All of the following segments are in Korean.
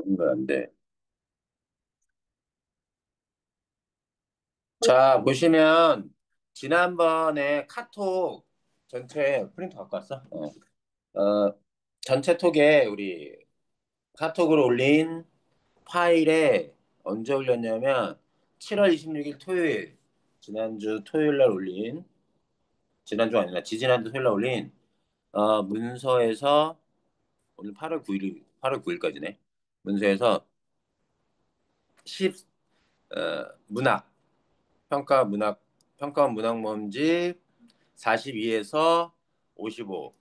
이거 안 돼. 자, 보시면, 지난번에 카톡 전체 프린트 갖고 왔어? 전체 톡에 우리 카톡으로 올린 파일에 언제 올렸냐면, 7월 26일 토요일, 지난주 토요일 날 올린, 지난주 아니라 지지난주 토요일 날 올린, 문서에서, 오늘 8월 9일, 8월 9일까지네. 문서에서 10, 문학, 평가 문학 모음집 42에서 55,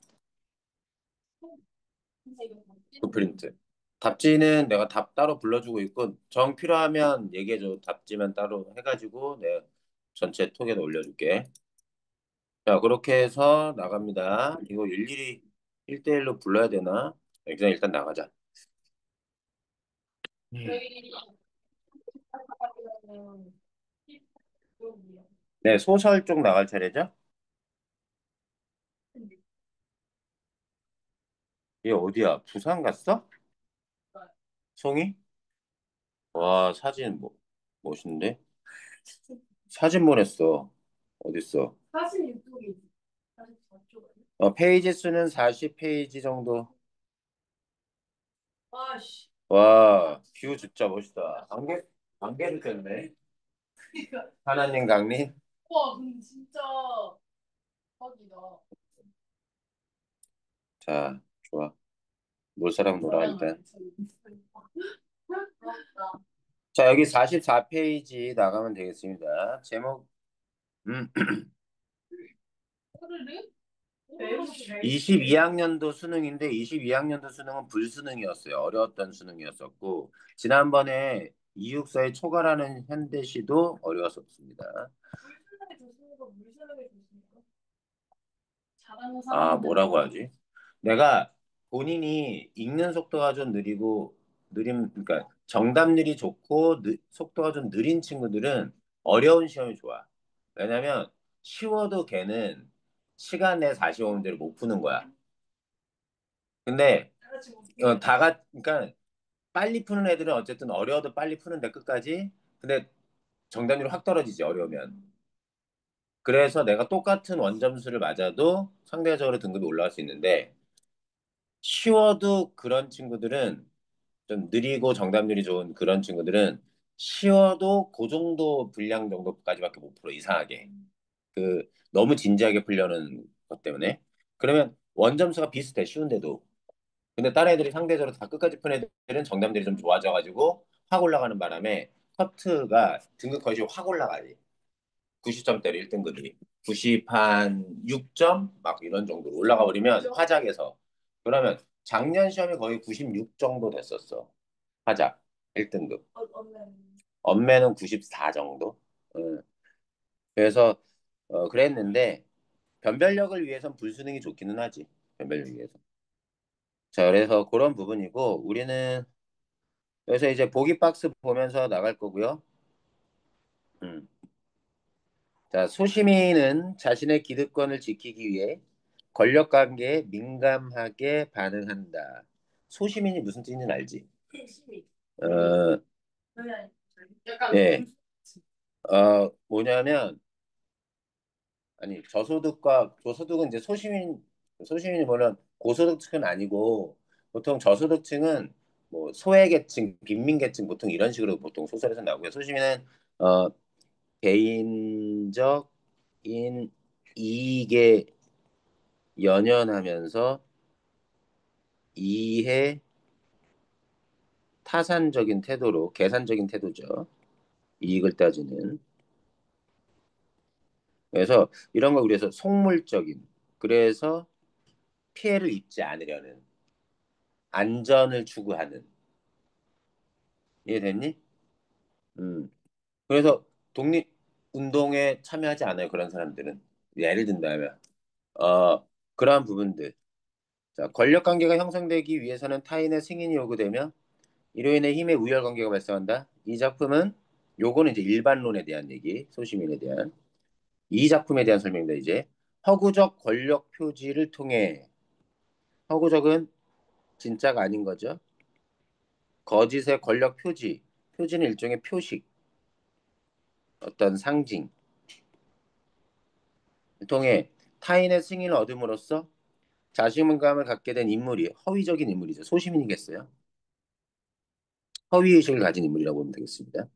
그 프린트. 답지는 내가 답 따로 불러주고 있고, 정 필요하면 얘기해줘. 답지만 따로 해가지고 내가 전체 톡에다 올려줄게. 자, 그렇게 해서 나갑니다. 이거 일일이 1대1로 불러야 되나? 그냥 일단 나가자. 네, 소설 쪽 나갈 차례죠? 얘 어디야? 부산 갔어? 송이? 와, 사진 멋있는데? 사진 보냈어. 어딨어? 페이지 수는 40페이지 정도. 와, 뷰 진짜 멋있다. 안개도 됐네. 하나님 강림. 자, 좋아. 놀 사람 놀아, 일단. 자, 여기 44페이지 나가면 되겠습니다. 제목, 음, 22학년도 수능인데, 22학년도 수능은 불수능이었어요. 어려웠던 수능이었었고, 지난번에 이육사에 초과라는 현대시도 어려웠었습니다. 아, 뭐라고 하지? 내가 본인이 읽는 속도가 좀 느리고, 그러니까 정답률이 좋고, 속도가 좀 느린 친구들은 어려운 시험이 좋아. 왜냐면 쉬워도 걔는 시간 내 45분대로 못 푸는 거야. 근데, 그러니까 빨리 푸는 애들은 어쨌든 어려워도 빨리 푸는데 끝까지. 근데 정답률이 확 떨어지지, 어려우면. 그래서 내가 똑같은 원점수를 맞아도 상대적으로 등급이 올라갈 수 있는데, 쉬워도 그런 친구들은 좀 느리고 정답률이 좋은 그런 친구들은 쉬워도 그 정도 분량 정도까지밖에 못 풀어, 이상하게. 너무 진지하게 풀려는 것 때문에. 그러면 원점수가 비슷해, 쉬운데도. 근데 다른 애들이 상대적으로 다 끝까지 푼 애들은 정답률이 좀 좋아져가지고 확 올라가는 바람에 커트가 등급 거의 확 올라가지. 90점대로 1등급이. 90한 6점? 막 이런 정도로 올라가 버리면 화작에서. 그러면 작년 시험이 거의 96 정도 됐었어. 화작 1등급. 엄매는 94 정도. 응. 그래서 그랬는데 변별력을 위해선 불수능이 좋기는 하지. 변별력 위해서. 자, 그래서 그런 부분이고 우리는 그래서 이제 보기 박스 보면서 나갈 거고요. 음. 자, 소시민은 자신의 기득권을 지키기 위해 권력 관계에 민감하게 반응한다. 소시민이 무슨 뜻인지는 알지? 어, 예. 뭐냐면 아니 저소득과 저소득은 이제 소시민이 뭐냐면 고소득층은 아니고 보통 저소득층은 뭐 소외계층, 빈민계층 보통 이런 식으로 보통 소설에서 나오고요. 소시민은 어, 개인적인 이익에 연연하면서 이해 타산적인 태도로 계산적인 태도죠. 이익을 따지는. 그래서 이런 걸 우리에서 속물적인. 그래서 피해를 입지 않으려는 안전을 추구하는. 이해됐니? 그래서 독립 운동에 참여하지 않아요. 그런 사람들은. 예를 든다면 그러한 부분들. 자, 권력 관계가 형성되기 위해서는 타인의 승인이 요구되며 이로 인해 힘의 우열 관계가 발생한다. 이 작품은 요거는 이제 일반론에 대한 얘기, 소시민에 대한 이 작품에 대한 설명입니다. 이제 허구적 권력 표지를 통해 허구적은 진짜가 아닌 거죠. 거짓의 권력 표지. 표지는 일종의 표식, 어떤 상징. 통해 타인의 승인을 얻음으로써 자신감을 갖게 된 인물이 허위적인 인물이죠. 소시민이겠어요. 허위의식을 가진 인물이라고 보면 되겠습니다.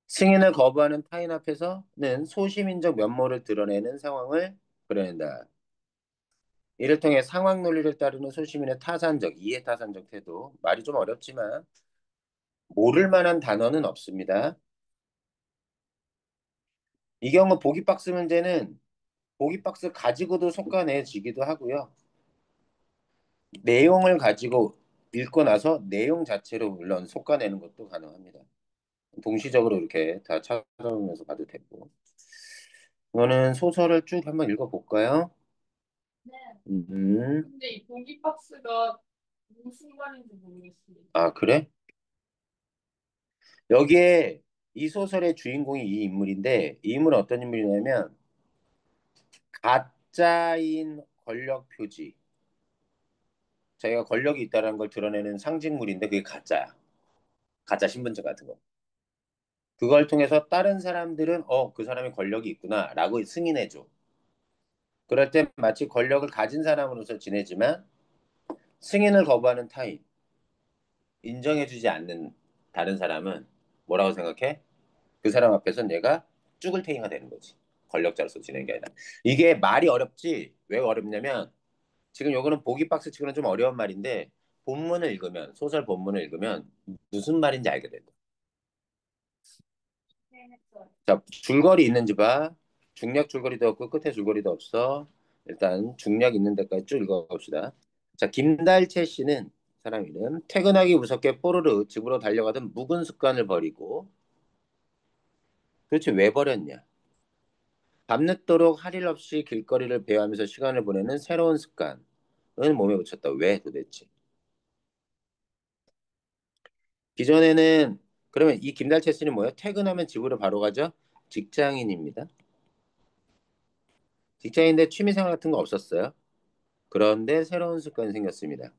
승인을 거부하는 타인 앞에서는 소시민적 면모를 드러내는 상황을 그려낸다. 이를 통해 상황 논리를 따르는 소시민의 타산적, 이해타산적 태도. 말이 좀 어렵지만 모를 만한 단어는 없습니다. 이 경우 보기박스 문제는 보기박스 가지고도 속아내지기도 하고요. 내용을 가지고 읽고 나서 내용 자체로 물론 속아내는 것도 가능합니다. 동시적으로 이렇게 다 찾아오면서 봐도 되고. 이거는 소설을 쭉 한번 읽어볼까요? 근데 이 고기박스가 무슨 말인지 모르겠어요. 아, 그래? 여기에 이 소설의 주인공이 이 인물인데, 이 인물은 어떤 인물이냐면, 가짜인 권력 표지. 자기가 권력이 있다는 걸 드러내는 상징물인데, 그게 가짜야. 가짜 신분증 같은 거. 그걸 통해서 다른 사람들은, 그 사람이 권력이 있구나, 라고 승인해줘. 그럴 때 마치 권력을 가진 사람으로서 지내지만, 승인을 거부하는 타인, 인정해주지 않는 다른 사람은 뭐라고 생각해? 그 사람 앞에선 얘가 쭈글탱이가 되는 거지. 권력자로서 지내는 게 아니라. 이게 말이 어렵지. 왜 어렵냐면 지금 요거는 보기 박스 치고는 좀 어려운 말인데 본문을 읽으면 소설 본문을 읽으면 무슨 말인지 알게 된다. 자, 줄거리 있는지 봐. 중략 줄거리도 없고 끝에 줄거리도 없어. 일단 중략 있는 데까지 쭉 읽어봅시다. 자, 김달채 씨는 사람 이름 퇴근하기 무섭게 뽀로로 집으로 달려가던 묵은 습관을 버리고 도대체 왜 버렸냐? 밤늦도록 할 일 없이 길거리를 배회하면서 시간을 보내는 새로운 습관은 몸에 붙였다. 왜 도대체? 기존에는 그러면 이 김달채 씨는 뭐예요? 퇴근하면 집으로 바로 가죠? 직장인입니다. 직장인인데 취미생활 같은 거 없었어요. 그런데 새로운 습관이 생겼습니다.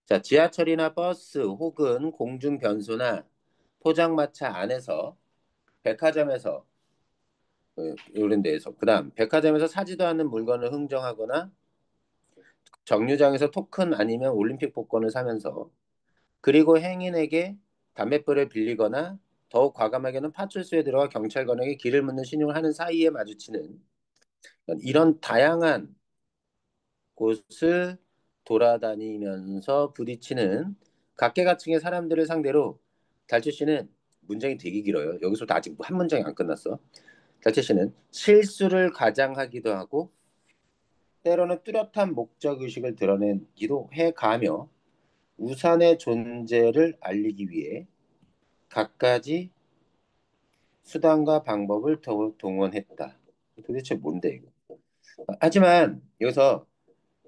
자, 지하철이나 버스 혹은 공중 변소나 포장마차 안에서 백화점에서 이런 데에서 그다음 백화점에서 사지도 않는 물건을 흥정하거나 정류장에서 토큰 아니면 올림픽 복권을 사면서 그리고 행인에게 담뱃불을 빌리거나 더욱 과감하게는 파출소에 들어가 경찰관에게 길을 묻는 신용을 하는 사이에 마주치는 이런 다양한 곳을 돌아다니면서 부딪히는 각계각층의 사람들을 상대로 달채 씨는 문장이 되게 길어요. 여기서도 아직 한 문장이 안 끝났어. 달채 씨는 실수를 가장하기도 하고 때로는 뚜렷한 목적의식을 드러내기도 해가며 우산의 존재를 알리기 위해 갖가지 수단과 방법을 동원했다. 도대체 뭔데 이거? 하지만 여기서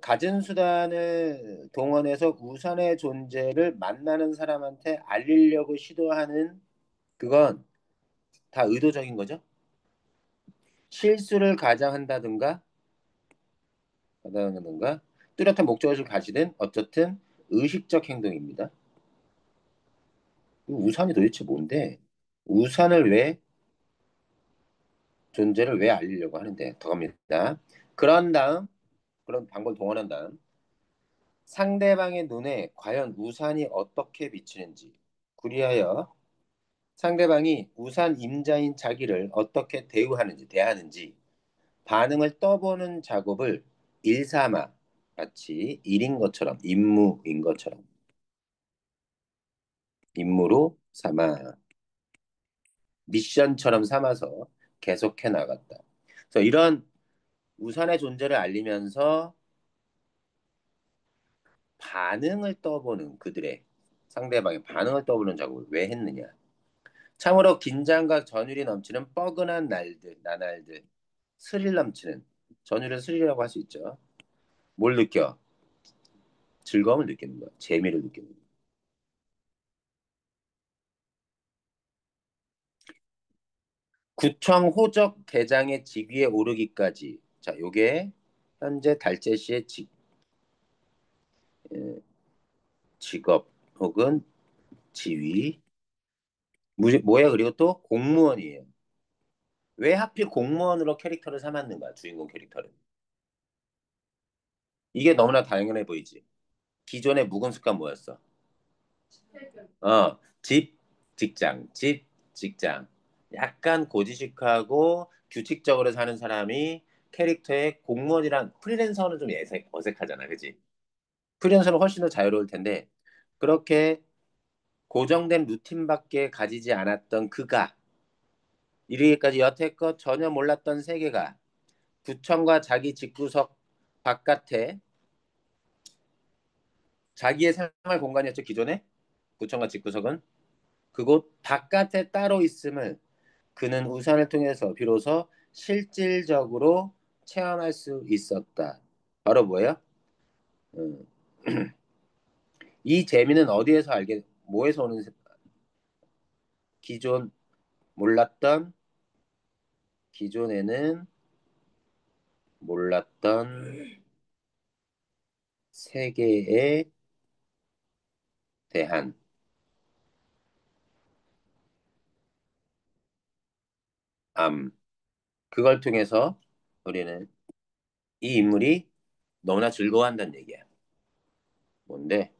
갖은 수단을 동원해서 우산의 존재를 만나는 사람한테 알리려고 시도하는 그건 다 의도적인 거죠. 실수를 가장한다든가 하다든가 뚜렷한 목적을 가지든 어쨌든 의식적 행동입니다. 우산이 도대체 뭔데? 우산을 왜 존재를 왜 알리려고 하는데 더 갑니다. 그런 다음 그런 방법을 동원한 다음 상대방의 눈에 과연 우산이 어떻게 비치는지 구리하여 상대방이 우산 임자인 자기를 어떻게 대하는지 반응을 떠보는 작업을 일삼아 마치 일인 것처럼 임무인 것처럼 임무로 삼아 미션처럼 삼아서 계속해 나갔다. 그래서 이런 우산의 존재를 알리면서 반응을 떠보는 그들의 상대방의 반응을 떠보는 작업을 왜 했느냐? 참으로 긴장과 전율이 넘치는 뻐근한 나날들, 스릴 넘치는 전율을 스릴이라고 할 수 있죠. 뭘 느껴? 즐거움을 느끼는 거야. 재미를 느끼는 거야. 구청 호적 대장의 직위에 오르기까지. 자, 요게 현재 달재 씨의 직업 혹은 지위. 뭐야? 그리고 또 공무원이에요. 왜 하필 공무원으로 캐릭터를 삼았는가? 주인공 캐릭터를. 이게 너무나 당연해 보이지. 기존의 묵은 습관 뭐였어? 퇴근. 집, 직장, 집, 직장. 약간 고지식하고 규칙적으로 사는 사람이 캐릭터의 공무원이랑 프리랜서는 좀 어색하잖아, 그지? 프리랜서는 훨씬 더 자유로울 텐데 그렇게 고정된 루틴밖에 가지지 않았던 그가 이르기까지 여태껏 전혀 몰랐던 세계가 구청과 자기 집구석 바깥에 자기의 생활 공간이었죠, 기존에. 구청과 집구석은 그곳 바깥에 따로 있음을 그는 우산을 통해서 비로소 실질적으로 체험할 수 있었다. 바로 뭐예요? 음, 이 재미는 뭐에서 오는, 기존 몰랐던, 기존에는 몰랐던 세계에 대한 암. 그걸 통해서 우리는 이 인물이 너무나 즐거워한다는 얘기야. 뭔데?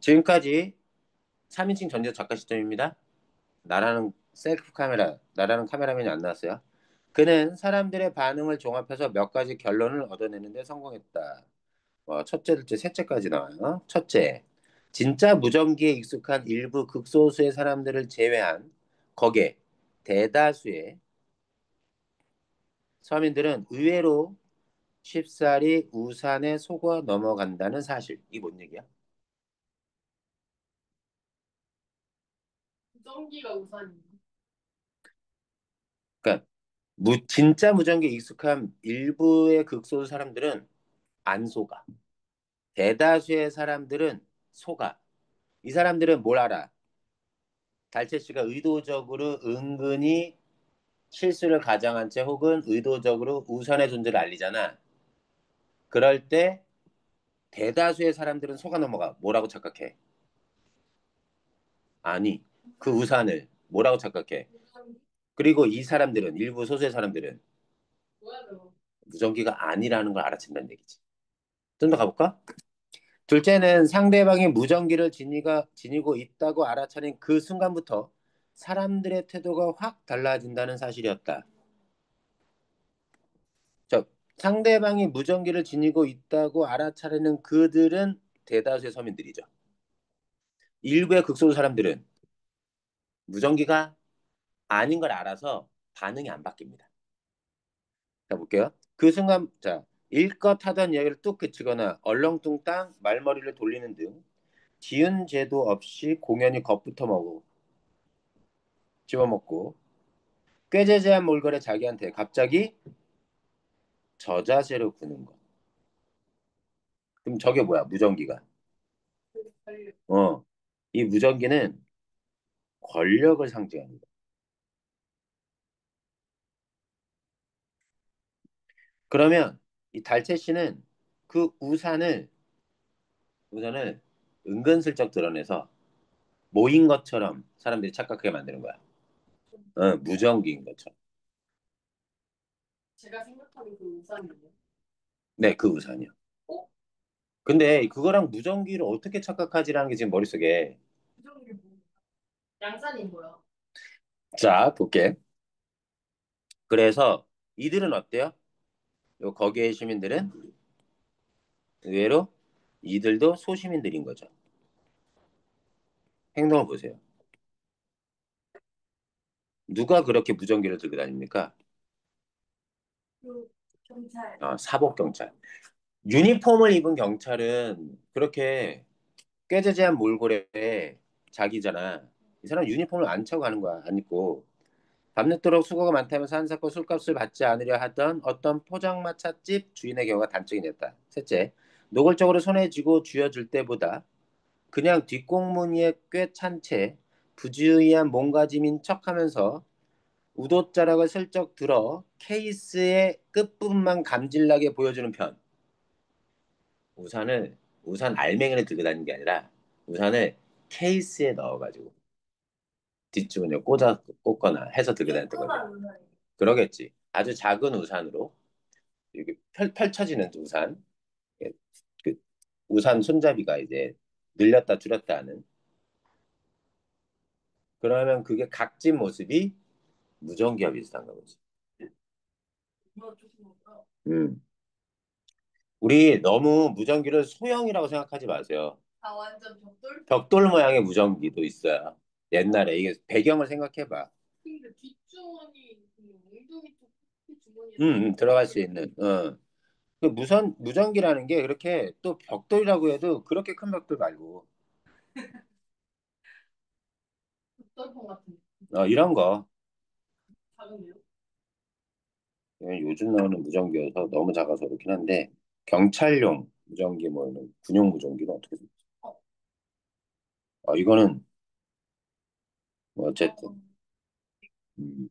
지금까지 3인칭 전지적 작가 시점입니다. 나라는 셀프 카메라, 나라는 카메라맨이 안 나왔어요. 그는 사람들의 반응을 종합해서 몇 가지 결론을 얻어내는데 성공했다. 첫째, 둘째, 셋째까지 나와요. 첫째, 진짜 무전기에 익숙한 일부 극소수의 사람들을 제외한 거기에 대다수의 서민들은 의외로 쉽사리 우산에 속아 넘어간다는 사실. 이게 뭔 얘기야? 무전기가 우산이에요. 그러니까 진짜 무전기에 익숙한 일부의 극소수 사람들은 안 속아. 대다수의 사람들은 속아. 이 사람들은 뭘 알아? 달채 씨가 의도적으로 은근히 실수를 가장한 채 혹은 의도적으로 우선의 존재를 알리잖아. 그럴 때 대다수의 사람들은 속아 넘어가. 뭐라고 착각해? 아니, 그 우산을 뭐라고 착각해? 무전기? 그리고 이 사람들은, 일부 소수의 사람들은 뭐야, 저거? 무전기가 아니라는 걸 알아챈다는 얘기지. 좀 더 가볼까? 둘째는 상대방이 무전기를 지니고 있다고 알아차린 그 순간부터 사람들의 태도가 확 달라진다는 사실이었다. 즉, 상대방이 무전기를 지니고 있다고 알아차리는 그들은 대다수의 서민들이죠. 일부의 극소수 사람들은 무전기가 아닌 걸 알아서 반응이 안 바뀝니다. 자, 볼게요. 그 순간, 자, 일껏 하던 이야기를 뚝 그치거나 얼렁뚱땅 말머리를 돌리는 등 지은 죄도 없이 공연히 겁부터 집어먹고 꾀재재한 몰골에 자기한테 갑자기 저자세로 구는 거. 그럼 저게 뭐야? 무전기가. 달려. 어, 이 무전기는 권력을 상징합니다. 그러면 이 달채 씨는 그 우산을 은근슬쩍 드러내서 모인 것처럼 사람들이 착각하게 만드는 거야. 무전기인 것처럼. 제가 생각하는 그 우산이에요. 네, 그 우산이요. 어? 근데 그거랑 무전기를 어떻게 착각하지라는 게 지금 머릿속에. 무전기 뭐? 양산인 거야. 자, 볼게. 그래서 이들은 어때요? 거기에 시민들은 의외로 이들도 소시민들인 거죠. 행동을 보세요. 누가 그렇게 무전기를 들고 다닙니까? 그 경찰. 사복 경찰. 유니폼을 입은 경찰은 그렇게 꾀재재한 몰골에 자기잖아. 이 사람 유니폼을 안 차고 가는 거야. 안 입고. 밤늦도록 수고가 많다면서 한사코 술값을 받지 않으려 하던 어떤 포장마차집 주인의 경우가 단적이 됐다. 셋째, 노골적으로 손에 쥐고 쥐어줄 때보다 그냥 뒷공무니에 꽤 찬 채 부주의한 몸가짐인 척하면서 우도자락을 슬쩍 들어 케이스의 끝부분만 감질나게 보여주는 편. 우산을 우산 알맹이를 들고 다니는 게 아니라 우산을 케이스에 넣어가지고 뒷주머니에 꽂거나 해서 들고 다녔던 거지. 조그만 우산이. 그러겠지. 아주 작은 우산으로 이렇게 펼쳐지는 우산. 예, 그 우산 손잡이가 이제 늘렸다 줄였다 하는. 그러면 그게 각진 모습이 무전기와 비슷한 거지. 이거 조금 뭔가. 음. 우리 너무 무전기를 소형이라고 생각하지 마세요. 아 완전 벽돌? 벽돌 모양의 무전기도 있어요. 옛날에 이게 배경을 생각해봐. 근데 뒷주머니 그 엉덩이 쪽 주머니에 들어갈 들어갈 수 수 있는. 그 무전기라는 게 그렇게 또 벽돌이라고 해도 그렇게 큰 벽돌 말고 벽돌폰 같은 이런 거. 작은데요? 요즘 나오는 무전기여서 너무 작아서 그렇긴 한데 경찰용 무전기 뭐 이런 군용 무전기는 어떻게 생각해? 어, 이거는 뭐 어쨌든 어, 음,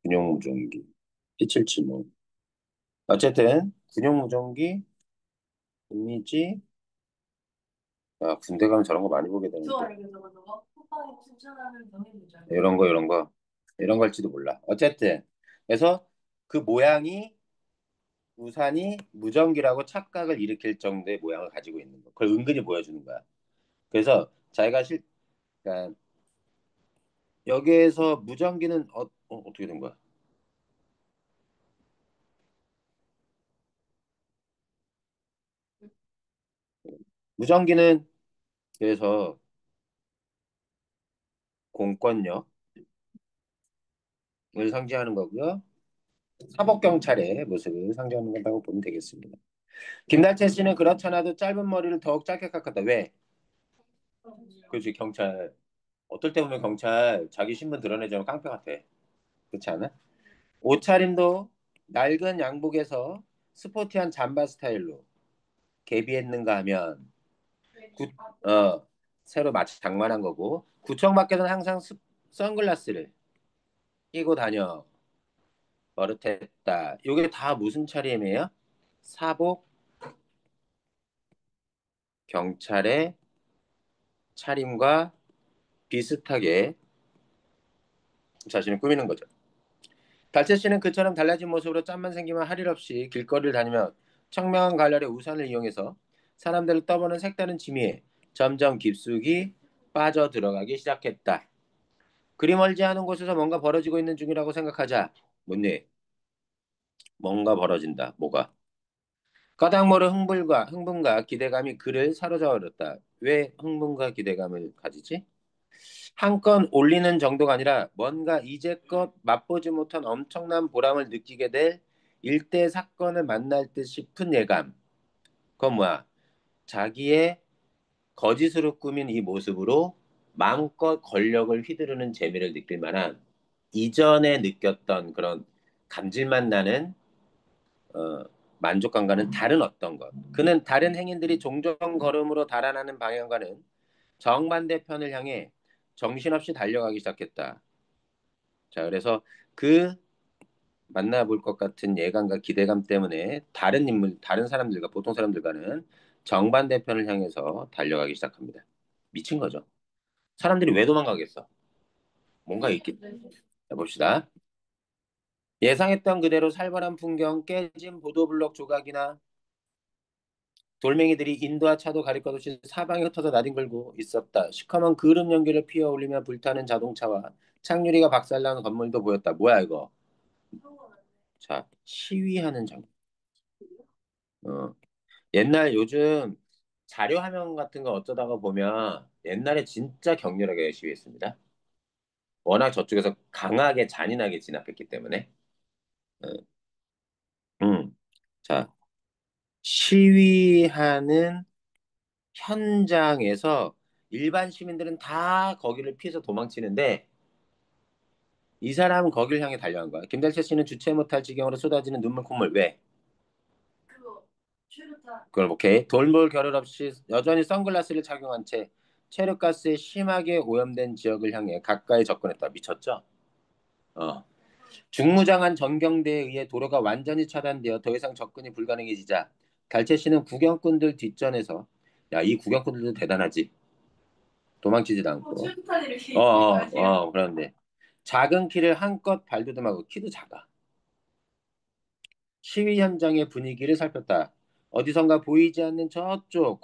군용 무전기 P77 뭐 어쨌든 군용 무전기 이미지 군대 가면 저런 거 많이 보게 되는데 좋아 이거 저거 쿠팡이 추천하는 경인무장. 이런 걸지도 몰라. 어쨌든 그래서 그 모양이 우산이 무전기라고 착각을 일으킬 정도의 모양을 가지고 있는 거. 그걸 은근히 보여주는 거야. 그래서 자기가 그러니까 여기에서 무전기는 어떻게 된 거야? 무전기는 그래서 공권력을 상징하는 거고요. 사법경찰의 모습을 상징하는 거라고 보면 되겠습니다. 김달채 씨는 그렇잖아도 짧은 머리를 더욱 짧게 깎았다. 왜? 그렇지, 경찰. 어떨 때 보면 경찰 자기 신분 드러내자면 깡패 같아. 그렇지 않아? 옷차림도 낡은 양복에서 스포티한 잠바 스타일로 개비했는가 하면 구, 어, 새로 마치 장만한 거고 구청 밖에서는 항상 선글라스를 끼고 다녀 버릇했다. 이게 다 무슨 차림이에요? 사복 경찰의 차림과 비슷하게 자신을 꾸미는 거죠. 달채 씨는 그처럼 달라진 모습으로 짬만 생기면 할 일 없이 길거리를 다니며 청명한 가을에 우산을 이용해서 사람들을 떠보는 색다른 취미에 점점 깊숙이 빠져 들어가기 시작했다. 그리 멀지 않은 곳에서 뭔가 벌어지고 있는 중이라고 생각하자. 뭔일? 뭔가 벌어진다. 뭐가? 까닭모를 흥분과 기대감이 그를 사로잡았다. 왜 흥분과 기대감을 가지지? 한 건 올리는 정도가 아니라 뭔가 이제껏 맛보지 못한 엄청난 보람을 느끼게 될 일대 사건을 만날 듯 싶은 예감. 그건 뭐야? 자기의 거짓으로 꾸민 이 모습으로 마음껏 권력을 휘두르는 재미를 느낄 만한 이전에 느꼈던 그런 감질만 나는 어, 만족감과는 다른 어떤 것. 그는 다른 행인들이 종종 걸음으로 달아나는 방향과는 정반대편을 향해 정신없이 달려가기 시작했다. 자, 그래서 그 만나볼 것 같은 예감과 기대감 때문에 다른 사람들과 보통 사람들과는 정반대편을 향해서 달려가기 시작합니다. 미친 거죠. 사람들이 왜 도망가겠어? 뭔가 있겠. 자, 봅시다. 예상했던 그대로 살벌한 풍경, 깨진 보도블록 조각이나 돌멩이들이 인도와 차도 가릴 것 없이 사방에 흩어져 나뒹굴고 있었다. 시커먼 그름 연기를 피어 올리며 불타는 자동차와 창유리가 박살나는 건물도 보였다. 뭐야 이거? 자, 시위하는 장면. 어. 요즘 자료 화면 같은 거 어쩌다가 보면 옛날에 진짜 격렬하게 시위했습니다. 워낙 저쪽에서 강하게 잔인하게 진압했기 때문에. 어, 음. 자, 시위하는 현장에서 일반 시민들은 다 거기를 피해서 도망치는데 이 사람은 거기를 향해 달려간 거야. 김달채 씨는 주체 못할 지경으로 쏟아지는 눈물 콧물. 왜? 그거 최루탄. 그걸 오케이. 돌볼 겨를 없이 여전히 선글라스를 착용한 채 체류가스에 심하게 오염된 지역을 향해 가까이 접근했다. 미쳤죠? 어. 중무장한 전경대에 의해 도로가 완전히 차단되어 더 이상 접근이 불가능해지자 달채 씨는 구경꾼들 뒷전에서 야, 이 구경꾼들도 대단하지. 도망치지도 않고. 출국한 이렇게 있는 거 아니에요? 그런데 작은 키를 한껏 발돋움하고 키도 작아. 시위 현장의 분위기를 살폈다. 어디선가 보이지 않는 저쪽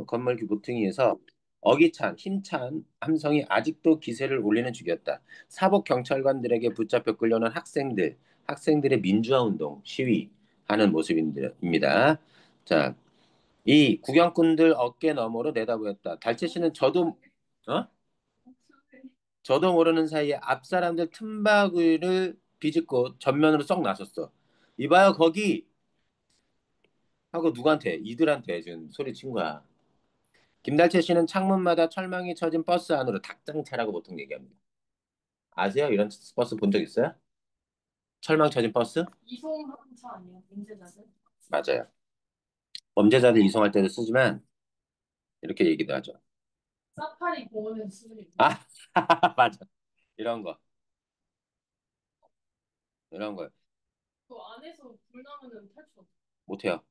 건물 모퉁이에서 어기찬, 힘찬 함성이 아직도 기세를 올리는 중이었다. 사복 경찰관들에게 붙잡혀 끌려오는 학생들의 민주화 운동, 시위하는 모습입니다. 자, 이 구경꾼들 어깨 너머로 내다보였다. 달채 씨는 어? 저도 모르는 사이에 앞 사람들 틈바구니를 비집고 전면으로 쏙 나섰어. 이봐요, 거기! 하고 누구한테? 이들한테 지금 소리친 거야. 김달채 씨는 창문마다 철망이 쳐진 버스 안으로 닭장차라고 보통 얘기합니다. 아세요? 이런 버스 본 적 있어요? 철망 쳐진 버스? 이송하는 차 아니에요? 문제자들? 맞아요. 범죄자들 이송할 때도 쓰지만 이렇게 얘기도 하죠. 사파리 공원에서 쓰는 거. 아, 맞아. 이런 거, 이런 거 그 안에서 불 나면은 탈출 없어. 못해요.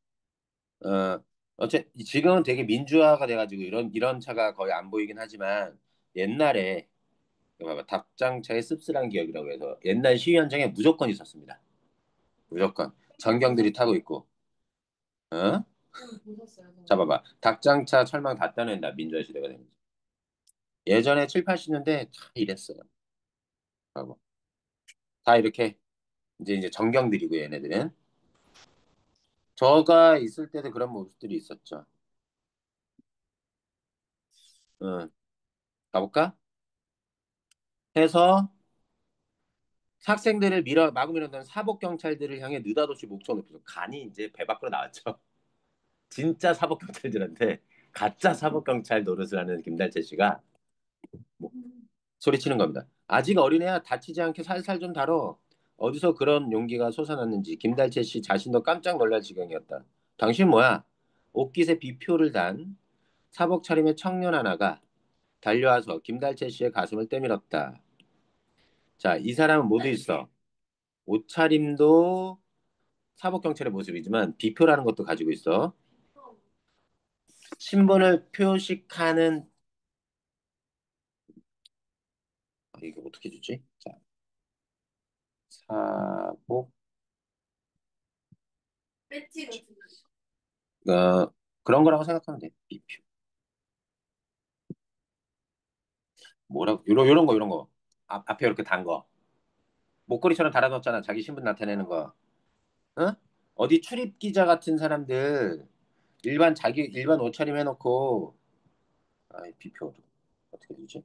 어, 지금은 되게 민주화가 돼가지고 이런 차가 거의 안 보이긴 하지만 옛날에 이거 봐봐 닭장차의 씁쓸한 기억이라고 해서 옛날 시위 현장에 무조건 있었습니다. 무조건 전경들이 타고 있고, 어? 보셨어요, 저는. 잡아봐. 닭장차 철망 다 따낸다. 민주화 시대가 되면서. 예전에 7, 80년대 다 이랬어요. 하고. 다 이렇게 이제 전경들이고 얘네들은. 저가 있을 때도 그런 모습들이 있었죠. 응. 가볼까? 해서 학생들을 마구 밀어던 사복 경찰들을 향해 느닷없이 목청 높여서 간이 이제 배 밖으로 나왔죠. 진짜 사복 경찰들한테 가짜 사복 경찰 노릇을 하는 김달채 씨가 뭐 소리치는 겁니다. 아직 어린애야 다치지 않게 살살 좀 다뤄. 어디서 그런 용기가 솟아났는지 김달채 씨 자신도 깜짝 놀랄 지경이었다. 당신 뭐야? 옷깃에 비표를 단 사복 차림의 청년 하나가 달려와서 김달채 씨의 가슴을 때밀었다. 자, 이 사람은 모두 있어. 옷차림도 사복 경찰의 모습이지만 비표라는 것도 가지고 있어. 신분을 표식하는 이거 어떻게 주지? 자, 사복 배지 같은 거. 그런 거라고 생각하면 돼. 비표. 뭐라고 요런 거 앞에 이렇게 단 거. 목걸이처럼 달아놓잖아. 자기 신분 나타내는 거. 어? 어디 출입 기자 같은 사람들 일반 옷차림 해놓고 비표 어떻게 되지?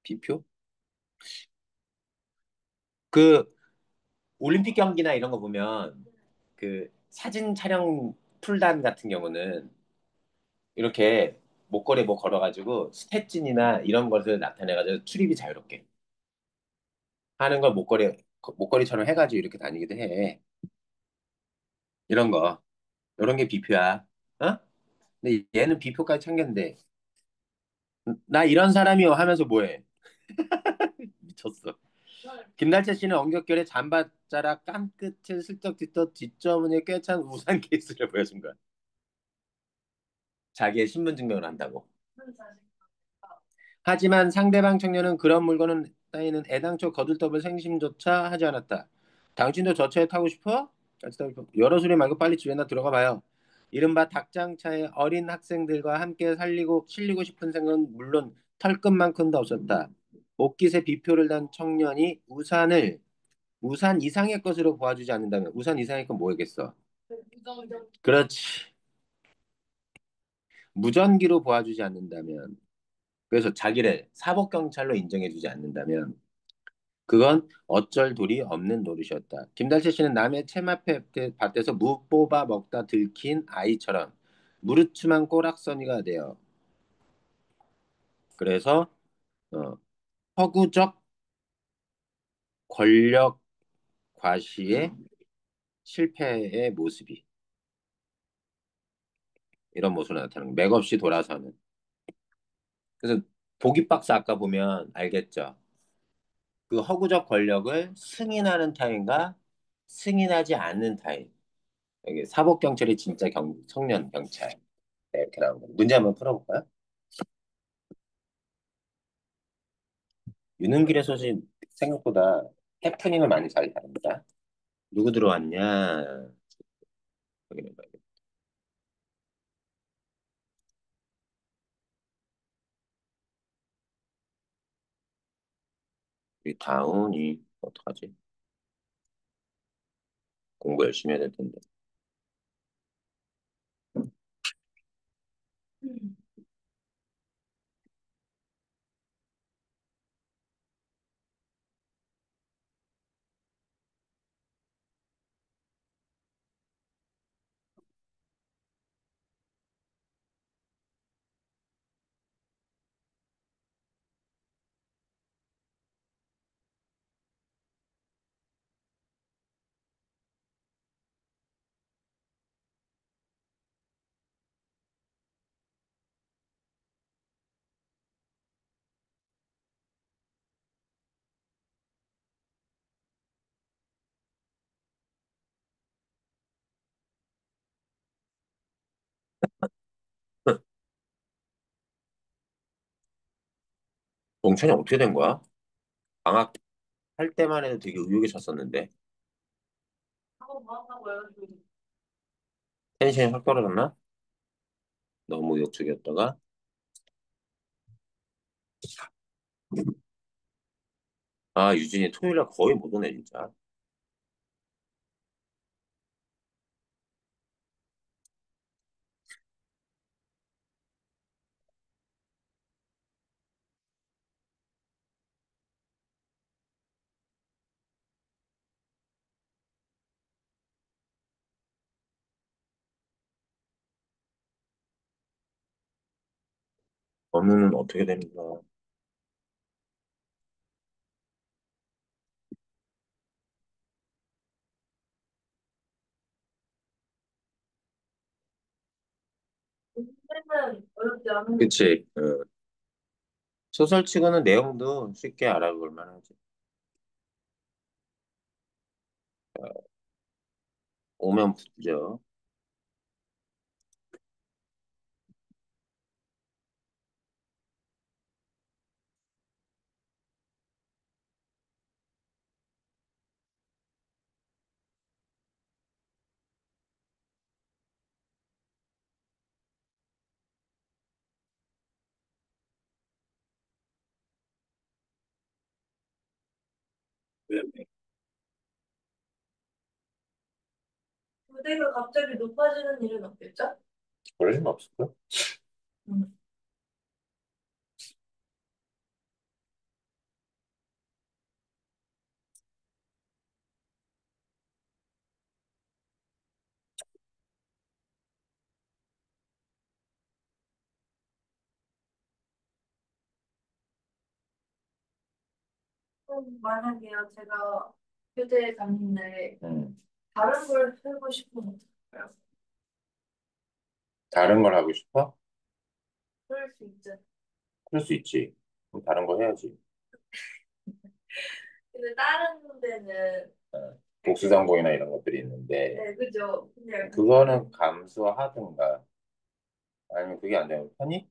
비표? 그 올림픽 경기나 이런 거 보면 그 사진 촬영 풀단 같은 경우는 이렇게 목걸이 뭐 걸어가지고 스태진이나 이런 것을 나타내가지고 출입이 자유롭게 하는 걸 목걸이처럼 해가지고 이렇게 다니기도 해. 이런 거. 이런 게 비표야. 어? 근데 얘는 비표까지 챙겼는데 나 이런 사람이요 하면서 뭐해? 미쳤어. 김달채 씨는 엉겹결에 잠바자락 깜끝을 슬쩍 딛던 뒷저문에 꿰찬 우산 케이스를 보여준 거야. 자기의 신분 증명을 한다고. 하지만 상대방 청년은 그런 물건은 따위는 애당초 거들떠볼 생심조차 하지 않았다. 당신도 저 차에 타고 싶어? 여러 소리 말고 빨리 집에나 들어가 봐요. 이른바 닭장차의 어린 학생들과 함께 실리고 싶은 생각은 물론 털끝만큼도 없었다. 옷깃에 비표를 단 청년이 우산 이상의 것으로 보아주지 않는다면 우산 이상의 건 뭐겠어? 무정정. 그렇지. 무전기로 보아주지 않는다면 그래서 자기를 사법경찰로 인정해주지 않는다면 그건 어쩔 도리 없는 노릇이었다. 김달채 씨는 남의 채마페 밭에서 무 뽑아 먹다 들킨 아이처럼 무르츠만 꼬락서니가 되어 그래서 어, 허구적 권력 과시의 실패의 모습이 이런 모습으로 나타나는 거야. 맥없이 돌아서는 그래서 보기 박스 아까 보면 알겠죠? 그 허구적 권력을 승인하는 타입과 승인하지 않는 타입. 여기 사법경찰이 진짜 청년 경찰. 네, 이렇게 나온 거. 문제 한번 풀어볼까요? 유능길의 소식 생각보다 해프닝을 많이 잘 다룹니다. 누구 들어왔냐? 확인해봐요. 이 다운이 어떡하지? 공부 열심히 해야 될 텐데. 동천이 어떻게 된 거야? 방학 할 때만 해도 되게 의욕이 졌었는데 한번 모았다고요. 텐션이 확 떨어졌나? 너무 의욕적이었다가 아 유진이 토요일 날 거의 못 오네 진짜. 너는 어떻게 되는 거야? 문제는 어렵지 않은 그치. 소설치고는 내용도 쉽게 알아볼 만하지. 오면 붙죠. 무대가 갑자기 높아지는 일은 없겠죠? 그럴 리는 없을까? 음. 만약에요, 제가 교대에 갔는데 다른 걸 해보고 싶으면 어떨까요? 다른 걸 하고 싶어? 그럴 수 있죠. 그럴 수 있지. 그럼 다른 거 해야지. 근데 다른 데는 복수전공이나 이런 것들이 있는데 네, 그죠. 근데 그거는 감수하든가 아니면 그게 안 되면 편입?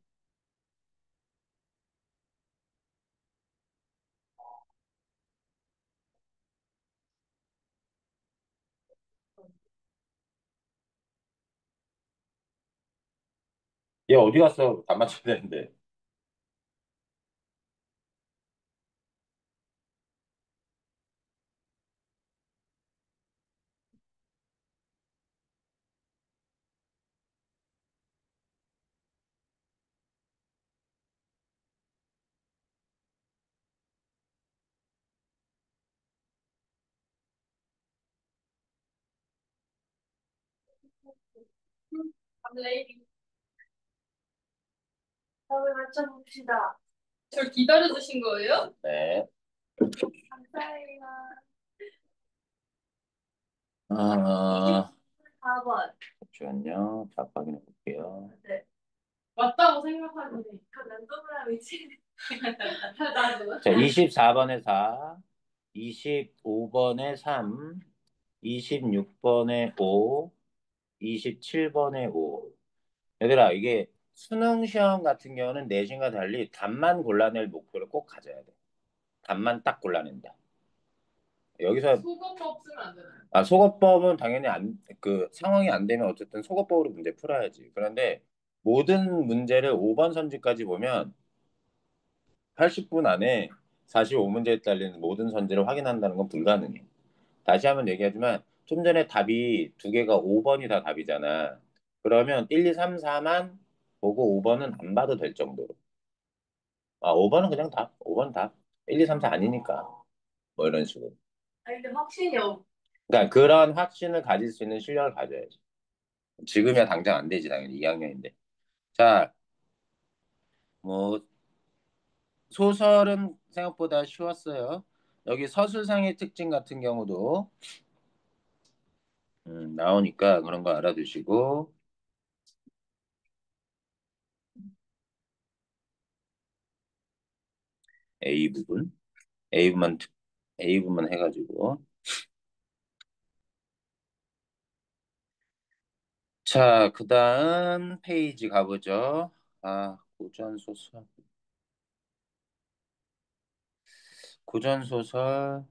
얘 어디 갔어? 다 맞춰야 되는데. 레이디 답을 맞춰봅시다. 절 기다려주신 거예요? 네. 감사해요. 아, 24번. 잠시만요. 자, 확인해 볼게요. 네. 맞다고 생각하는데 그 랜덤이지. 나도. 자, 24번에 4, 25번에 3, 26번에 5, 27번에 5. 얘들아, 이게 수능 시험 같은 경우는 내신과 달리 답만 골라낼 목표를 꼭 가져야 돼. 답만 딱 골라낸다. 여기서 수거법 쓰면 안 되나요? 속어법은 당연히 그 상황이 안 되면 어쨌든 속어법으로 문제 풀어야지. 그런데 모든 문제를 5번 선지까지 보면 80분 안에 45문제에 딸리는 모든 선지를 확인한다는 건 불가능해. 다시 한번 얘기하지만 좀 전에 답이 두 개가 5번이 다 답이잖아. 그러면 1, 2, 3, 4만 보고 5번은 안 봐도 될 정도로. 5번은 그냥 답. 5번 답. 1, 2, 3, 4 아니니까. 뭐 이런 식으로. 아니 근데 확신이 없. 그러니까 그런 확신을 가질 수 있는 실력을 가져야지. 지금이야 당장 안 되지, 당연히 2학년인데. 자, 뭐 소설은 생각보다 쉬웠어요. 여기 서술상의 특징 같은 경우도 나오니까 그런 거 알아두시고 A 부분, A 부분 A 부분 해가지고 자, 그다음 페이지 가보죠. 고전 소설, 고전 소설.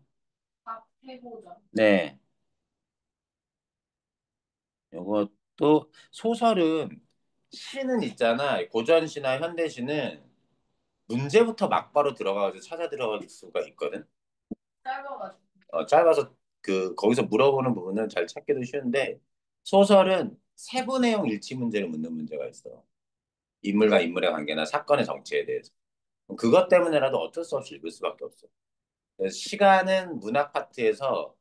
해보자. 네, 이것도 소설은 시는 있잖아. 고전 시나 현대 시는 문제부터 막바로 들어가서 찾아 들어갈 수가 있거든. 짧아가지고. 짧아서 거기서 물어보는 부분은 잘 찾기도 쉬운데 소설은 세부 내용 일치 문제를 묻는 문제가 있어. 인물과 인물의 관계나 사건의 정치에 대해서. 그것 때문에라도 어쩔 수 없이 읽을 수밖에 없어. 그래서 시간은 문학 파트에서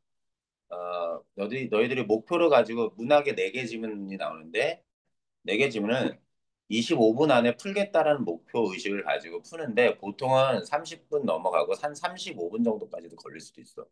너희들이 목표를 가지고 문학의 네 개 지문이 나오는데 네 개 지문은 25분 안에 풀겠다라는 목표 의식을 가지고 푸는데 보통은 30분 넘어가고 한 35분 정도까지도 걸릴 수도 있어.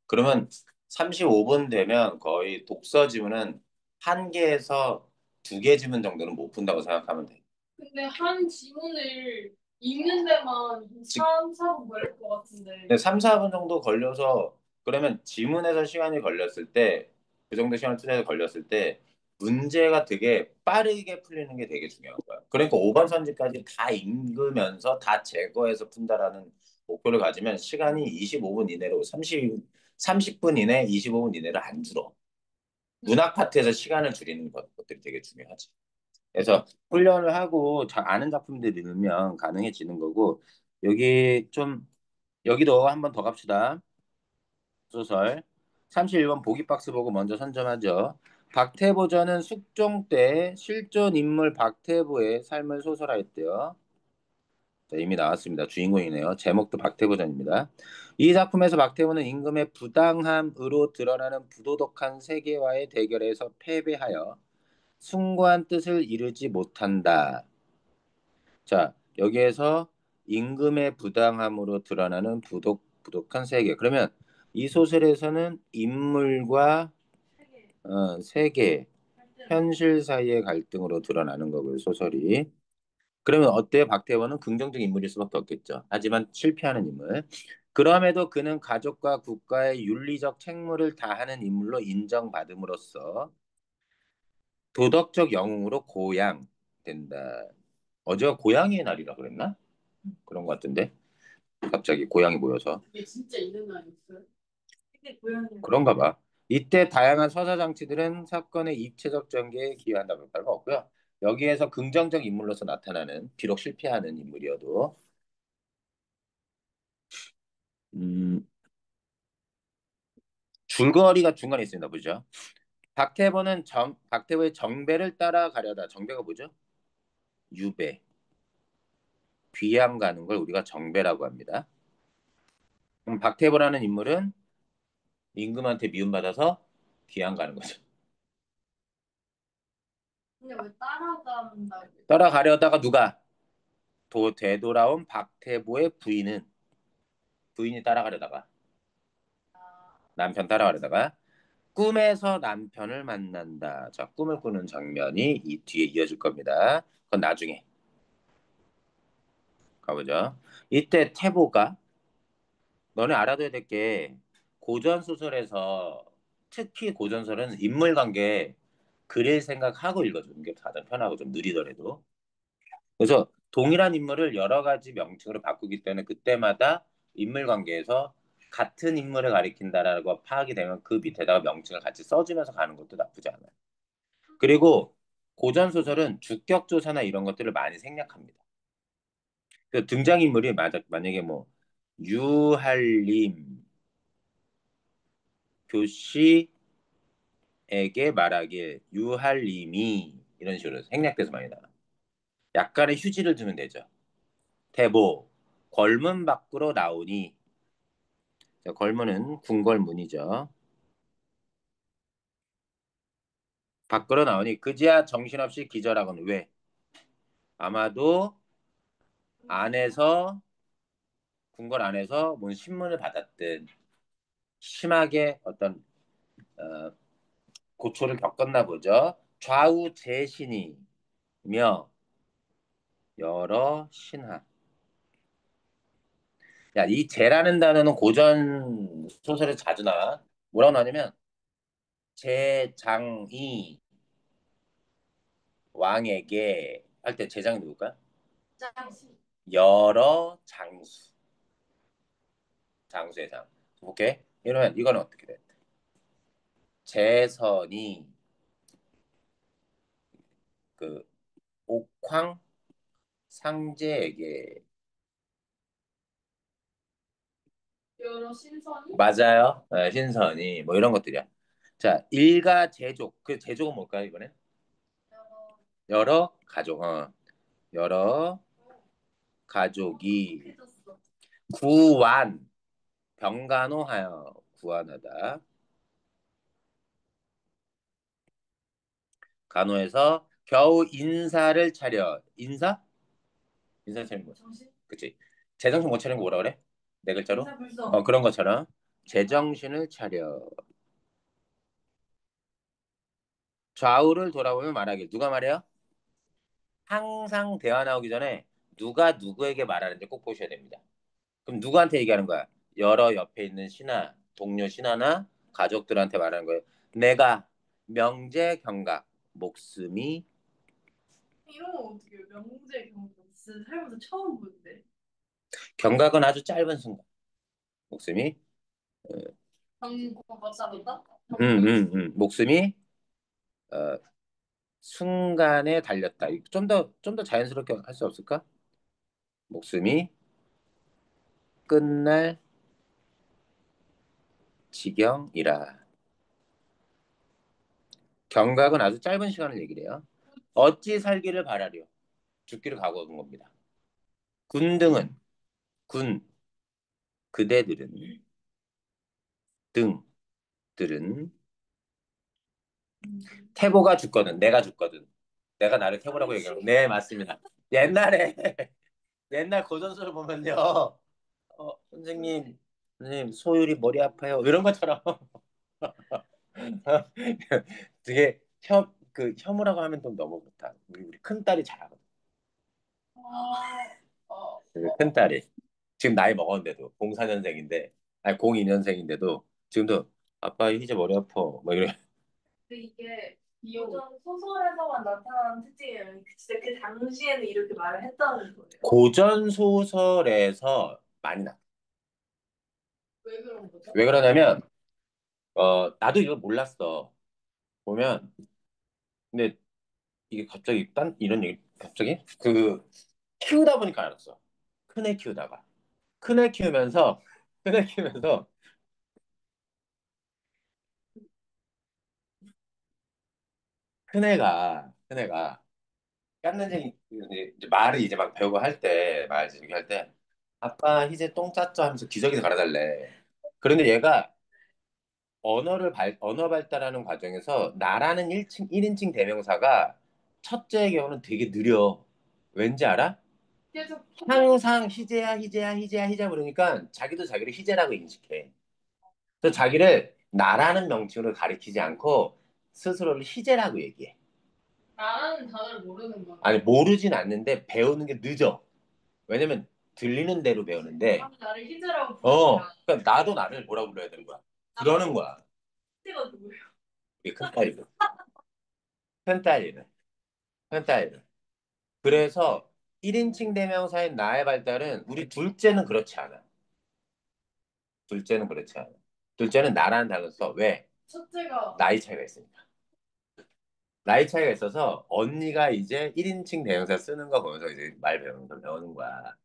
그러면 35분 되면 거의 독서 지문은 한 개에서 두 개 지문 정도는 못 푼다고 생각하면 돼. 근데 한 지문을 읽는 데만 3, 4분 걸릴 것 같은데. 근데 3, 4분 정도 걸려서 그러면 지문에서 시간이 걸렸을 때 그 정도 시간을 투자해서 걸렸을 때 문제가 되게 빠르게 풀리는 게 되게 중요한 거야. 그러니까 5번 선지까지 다 읽으면서 다 제거해서 푼다라는 목표를 가지면 시간이 25분 이내로 30분 이내, 25분 이내로 안 줄어. 문학 파트에서 시간을 줄이는 것들이 되게 중요하지. 그래서 훈련을 하고 잘 아는 작품들 읽으면 가능해지는 거고 여기 좀 여기도 한번 더 갑시다. 소설 31번 보기 박스 보고 먼저 선점하죠. 박태보전은 숙종 때 실존 인물 박태보의 삶을 소설화했대요. 자, 이미 나왔습니다. 주인공이네요. 제목도 박태보전입니다. 이 작품에서 박태보는 임금의 부당함으로 드러나는 부도덕한 세계와의 대결에서 패배하여 숭고한 뜻을 이루지 못한다. 자, 여기에서 임금의 부당함으로 드러나는 부독한 세계. 그러면 이 소설에서는 인물과 되게 세계, 힘든. 현실 사이의 갈등으로 드러나는 거고요, 소설이. 그러면 어때요? 박태원은 긍정적 인물일 수밖에 없겠죠. 하지만 실패하는 인물. 그럼에도 그는 가족과 국가의 윤리적 책무를 다하는 인물로 인정받음으로써 도덕적 영웅으로 고양된다. 어제가 고양이의 날이라 그랬나? 그런 것 같은데. 갑자기 고양이 모여서. 이게 진짜 있는 날이었어요? 이게 고양이. 그런가 봐. 이때 다양한 서사 장치들은 사건의 입체적 전개에 기여한다고 할 바가 없고요. 여기에서 긍정적 인물로서 나타나는 비록 실패하는 인물이어도 음, 줄거리가 중간에 있습니다. 보죠. 박태보의 정배를 따라가려다 정배가 뭐죠? 유배, 귀양 가는 걸 우리가 정배라고 합니다. 그럼 박태보라는 인물은 임금한테 미움받아서 귀양 가는 거죠. 근데 왜 따라간다고? 따라가려다가 누가 되돌아온 박태보의 부인이 따라가려다가 남편 따라가려다가 꿈에서 남편을 만난다. 자, 꿈을 꾸는 장면이 이 뒤에 이어질 겁니다. 그건 나중에. 가보자. 이때 태보가 너네 알아둬야 될 게 고전 소설에서 특히 고전설은 인물 관계 그릴 생각하고 읽어주는 게 가장 편하고 좀 느리더라도. 그래서 동일한 인물을 여러 가지 명칭으로 바꾸기 때문에 그때마다 인물 관계에서 같은 인물을 가리킨다라고 파악이 되면 그 밑에다가 명칭을 같이 써주면서 가는 것도 나쁘지 않아요. 그리고 고전 소설은 주격 조사나 이런 것들을 많이 생략합니다. 그 등장인물이 만약에 뭐 유할림 교씨에게 말하길 유할림이 이런 식으로 생략돼서 많이 나와. 약간의 휴지를 두면 되죠. 대보 걸문 밖으로 나오니 자, 걸문은 궁궐문이죠. 밖으로 나오니 그제야 정신없이 기절하곤 왜? 아마도 안에서 궁궐 안에서 뭔 신문을 받았든 심하게 어떤 어, 고초를 겪었나 보죠. 좌우 재신이며 여러 신하. 야, 이 재라는 단어는 고전 소설에 자주 나와. 뭐라고 나냐면 재장이 왕에게 할 때 재장이 누굴까? 짱시. 여러 장수. 장수의 장. 오케이? 이러면 이거는 어떻게 돼? 재선이 그 옥황 상제에게 여러 신선이? 맞아요. 신선이 뭐 이런 것들이야. 자, 일가 제족. 그 제족은 뭘까요, 이번엔? 여러 여러 가족. 여러 가족이 해줬어. 구완 병간호하여 구완하다. 간호해서 겨우 인사를 차려. 인사? 인사 차리는 거. 정신? 그치? 제정신 못 차리는 거 뭐라 그래? 네 글자로? 인사불성. 그런 것처럼 제정신을 차려. 좌우를 돌아보면 말하길. 누가 말해요? 항상 대화 나오기 전에 누가 누구에게 말하는지 꼭 보셔야 됩니다. 그럼 누구한테 얘기하는 거야? 여러 옆에 있는 신하, 동료 신하나 가족들한테 말하는 거예요. 내가 명제 경각 목숨이 이런 거 어떻게 해요? 명제 경고 진짜 살면서 처음 보는데. 경각은 아주 짧은 순간. 목숨이 경고 맞다. 목숨이 어, 순간에 달렸다. 좀 더 자연스럽게 할 수 없을까? 목숨이 끝날 지경이라. 경각은 아주 짧은 시간을 얘기를 해요. 어찌 살기를 바라려. 죽기를 각오한 겁니다. 군등은 군 그대들은 등들은 태보가 죽거든 내가 죽거든 내가 나를 태보라고 얘기하고 네 맞습니다. 옛날에 옛날 고전서를 보면요 선생님 선생님 소율이 머리 아파요 이런 것처럼 되게 혐오라고 하면 좀 너무 그렇다. 우리 큰 딸이 잘하거든. 우리 큰 딸이 지금 나이 먹었는데도 04년생인데 아니 02년생인데도 지금도 아빠 이제 머리 아파 뭐 이래. 근데 이게 고전 소설에서만 나타나는 특징이에요. 진짜 그 당시에는 이렇게 말을 했다는 거예요. 고전 소설에서 많이 나. 왜 그런 거죠? 왜 그러냐면 나도 이거 몰랐어. 보면 근데 이게 갑자기 딴 이런 얘기 갑자기 키우다 보니까 알았어. 큰애 키우다가 큰애 키우면서 큰애 키우면서 큰애가 깐난쟁이 이제 말을 이제 막 배우고 할 때 말 이렇게 할 때 아빠 이제 똥 쌌죠 하면서 기저귀를 갈아달래. 그런데 얘가 언어 발달하는 과정에서 나라는 1인칭 대명사가 첫째의 경우는 되게 느려. 왠지 알아? 계속 항상 희재야 그러니까 자기도 자기를 희재라고 인식해. 그래서 자기를 나라는 명칭으로 가리키지 않고 스스로를 희재라고 얘기해. 나라는 단어를 모르는 거야. 아니 모르진 않는데 배우는 게 늦어. 왜냐면 들리는 대로 배우는데 나를 희재라고 부르니까. 그러니까 나도 나를 뭐라고 불러야 되는 거야. 그러는 거야. 희재가 누구예요? 이게 큰딸이고 큰딸이는 그래서 1인칭 대명사인 나의 발달은 우리 둘째는 그렇지 않아. 둘째는 그렇지 않아. 둘째는 나라는 단어 써. 왜? 첫째가 나이 차이가 있으니까. 나이 차이가 있어서 언니가 이제 1인칭 대명사 쓰는 거 보면서 이제 말 배우는 걸 배우는 거야.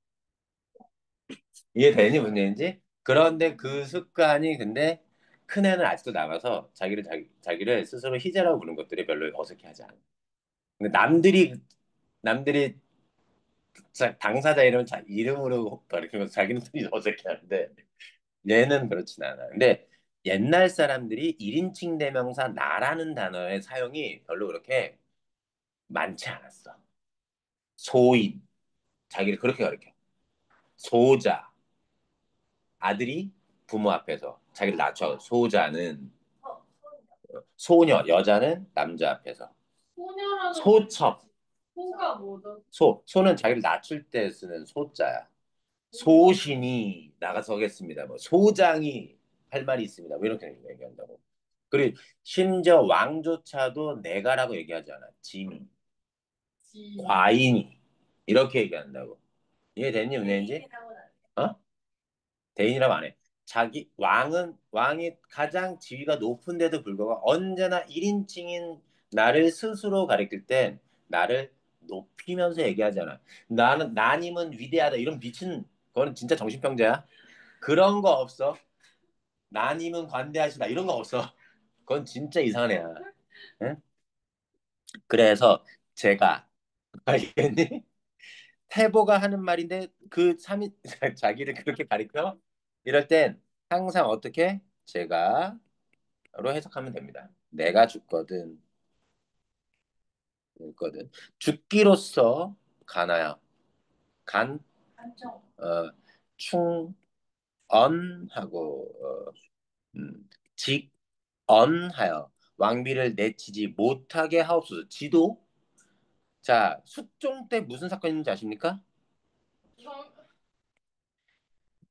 이해되니 무슨 얘기인지? 그런데 그 습관이 근데 큰애는 아직도 남아서 자기를 스스로 희재라고 부르는 것들이 별로 어색해하지 않아. 근데 남들이 당사자 이름을 이름으로 가리키면서 자기는 좀 어색해하는데 얘는 그렇진 않아. 근데 옛날 사람들이 1인칭 대명사 나라는 단어의 사용이 별로 그렇게 많지 않았어. 소인, 자기를 그렇게 가르쳐. 소자, 아들이 부모 앞에서 자기를 낮춰. 소자는 소녀, 여자는 남자 앞에서. 소녀라는 소첩, 소가 뭐죠? 소는 자기를 낮출 때 쓰는 소자야. 소신이 나가서겠습니다. 뭐 소장이 할 말이 있습니다. 뭐 이렇게 얘기한다고. 그리고 심지어 왕조차도 내가라고 얘기하지 않아. 짐이, 지. 과인이 이렇게 얘기한다고. 이해됐니, 은혜인지? 대인이라고는 안 해. 어? 대인이라고 안 해. 왕이 가장 지위가 높은데도 불구하고 언제나 1인칭인 나를 스스로 가리킬 땐 나를 높이면서 얘기하잖아. 나님은 위대하다 이런 미친 그거는 진짜 정신병자야. 그런 거 없어. 나님은 관대하시다 이런 거 없어. 그건 진짜 이상한 애야. 응? 그래서 제가 알겠니? 태보가 하는 말인데 그 삼인 자기를 그렇게 가리켜? 이럴 땐 항상 어떻게 제가로 해석하면 됩니다. 내가 죽거든. 죽기로써 가나요. 간, 안정. 충언하고 음, 직언하여 왕비를 내치지 못하게 하옵소서. 지도 자 숙종 때 무슨 사건이 있는지 아십니까? 경,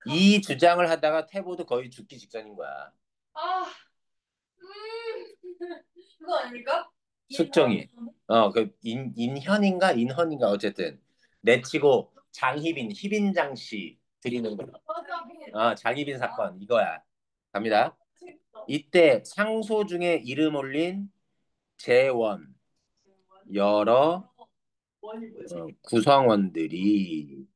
이 주장을 하다가 태보도 거의 죽기 직전인 거야. 아, 그거 아닙니까? 숙종이. 인현인가 인헌인가 어쨌든 내치고 희빈장 씨 드리는 거. 맞아. 장희빈 사건 이거야. 갑니다. 이때 상소 중에 이름 올린 재원 여러 원이 뭐지? 구성원들이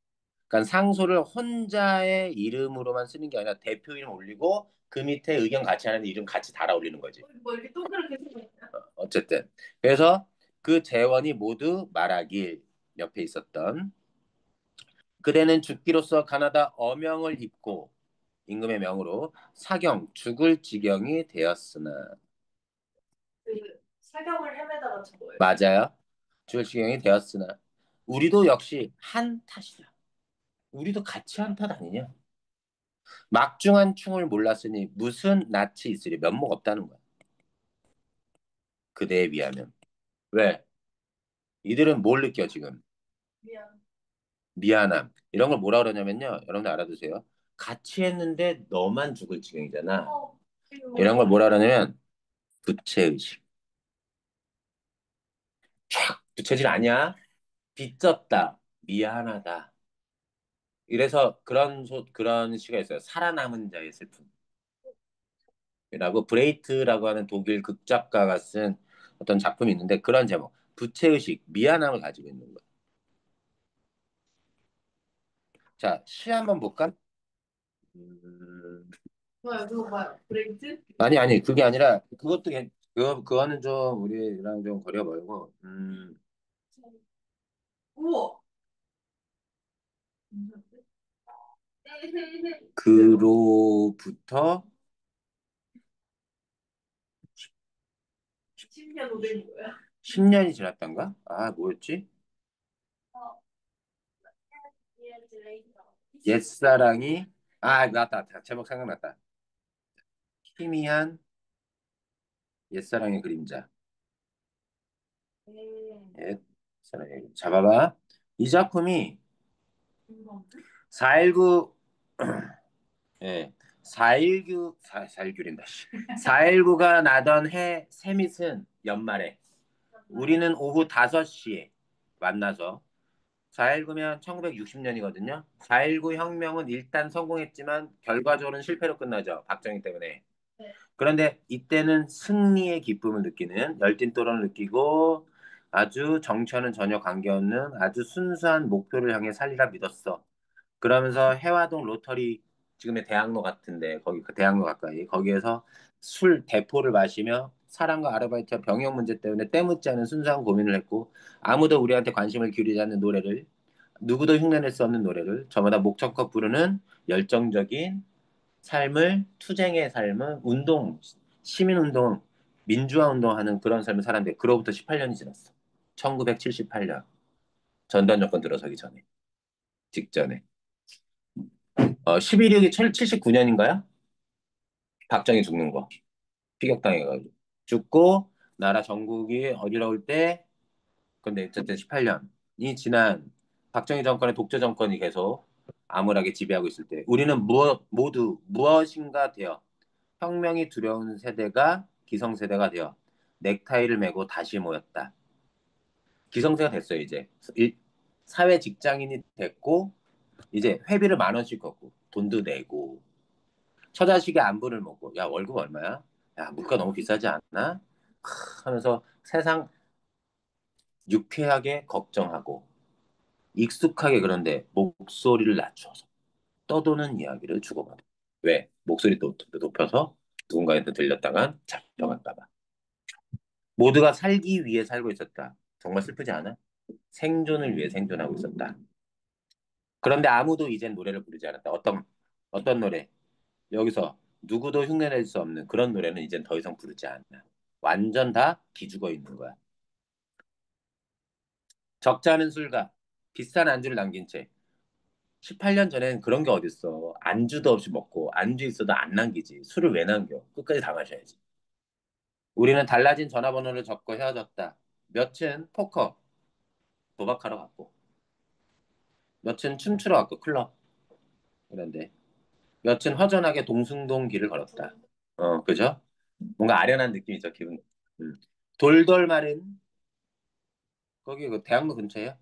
그러니까 상소를 혼자의 이름으로만 쓰는 게 아니라 대표 이름 올리고 그 밑에 의견 같이 하는 이름 같이 달아 올리는 거지. 뭐 이렇게 동그랗게 생겼냐? 어쨌든 그래서 그 재원이 모두 말하길 옆에 있었던 그대는 죽기로써 가나다 어명을 입고 임금의 명으로 사경 죽을 지경이 되었으나 그 사경을 헤매다가 저 거예요. 맞아요. 죽을 지경이 되었으나 우리도 역시 한 탓이다. 우리도 같이 한 탓 아니냐? 막중한 충을 몰랐으니 무슨 낯이 있으리 면목 없다는 거야. 그대에 비하면. 왜? 이들은 뭘 느껴 지금? 미안. 미안함. 이런 걸 뭐라 그러냐면요. 여러분들 알아두세요. 같이 했는데 너만 죽을 지경이잖아. 이런 걸 뭐라 그러냐면 부채의식. 촥 부채질 아니야. 빚졌다. 미안하다. 이래서 그런 시가 있어요. 살아남은 자의 슬픔. 라고 브레이트라고 하는 독일 극작가가 쓴 어떤 작품이 있는데 그런 제목. 부채의식, 미안함을 가지고 있는 거예요. 자, 시 한번 볼까? 음, 뭐야, 그거 뭐야? 브레이트? 아니, 그게 아니라 그거는 좀 우리랑 좀 거리가 멀고, 우와. 그로부터 10년 500 뭐야? 10년이 지났던가? 아, 뭐였지? 어, years later. 옛사랑이, 맞다. 제목 생각났다. 희미한 옛사랑의 그림자. 음, 옛사랑의 그림자. 잡아봐. 이 작품이 이거 4.19 예. 4.19 4.19란다. 4.19가 나던 해 세밋은 연말에 우리는 오후 5시에 만나서 4.19면 1960년이거든요. 4.19 혁명은 일단 성공했지만 결과적으로는 실패로 끝나죠. 박정희 때문에. 네. 그런데 이때는 승리의 기쁨을 느끼는 열띤 토론을 느끼고 아주 정치와는 전혀 관계없는 아주 순수한 목표를 향해 살리라 믿었어. 그러면서 해화동 로터리 지금의 대학로 같은데 거기 그 대학로 가까이 거기에서 술 대포를 마시며 사랑과 아르바이트와 병역 문제 때문에 때묻지 않은 순수한 고민을 했고 아무도 우리한테 관심을 기울이지 않는 노래를 누구도 흉내낼 수 없는 노래를 저마다 목청껏 부르는 열정적인 삶을 투쟁의 삶을 운동 시민 운동 민주화 운동하는 그런 삶을 살았는데 그로부터 18년이 지났어. 1978년 전두환 정권 들어서기 전에 직전에 11.6이 79년인가요? 박정희 죽는 거 피격당해가지고 죽고 나라 전국이 어지러울 때 근데 어쨌든 18년이 지난 박정희 정권의 독재 정권이 계속 암울하게 지배하고 있을 때 우리는 모두 무엇인가 되어 혁명이 두려운 세대가 기성세대가 되어 넥타이를 메고 다시 모였다. 기성세가 됐어요 이제 사회 직장인이 됐고 이제 회비를 10,000원씩 걷고 돈도 내고 처자식의 안부를 묻고 야 월급 얼마야? 야 물가 너무 비싸지 않나? 하면서 세상 유쾌하게 걱정하고 익숙하게 그런데 목소리를 낮춰서 떠도는 이야기를 주고받아. 왜? 목소리 또 높여서 누군가한테 들렸다간 잡혀갈까 봐. 모두가 살기 위해 살고 있었다. 정말 슬프지 않아? 생존을 위해 생존하고 있었다. 그런데 아무도 이젠 노래를 부르지 않았다. 어떤 노래? 여기서 누구도 흉내낼 수 없는 그런 노래는 이젠 더 이상 부르지 않아. 완전 다 기죽어 있는 거야. 적잖은 술과 비싼 안주를 남긴 채 18년 전엔 그런 게 어딨어. 안주도 없이 먹고 안주 있어도 안 남기지. 술을 왜 남겨? 끝까지 다 마셔야지. 우리는 달라진 전화번호를 적고 헤어졌다. 몇은 포커 도박하러 갔고 몇은 춤추러 갔고 클럽 그런데 몇은 허전하게 동숭동 길을 걸었다. 그죠? 뭔가 아련한 느낌이죠, 기분. 음. 돌돌 마른 거기 그 대학로 근처에요.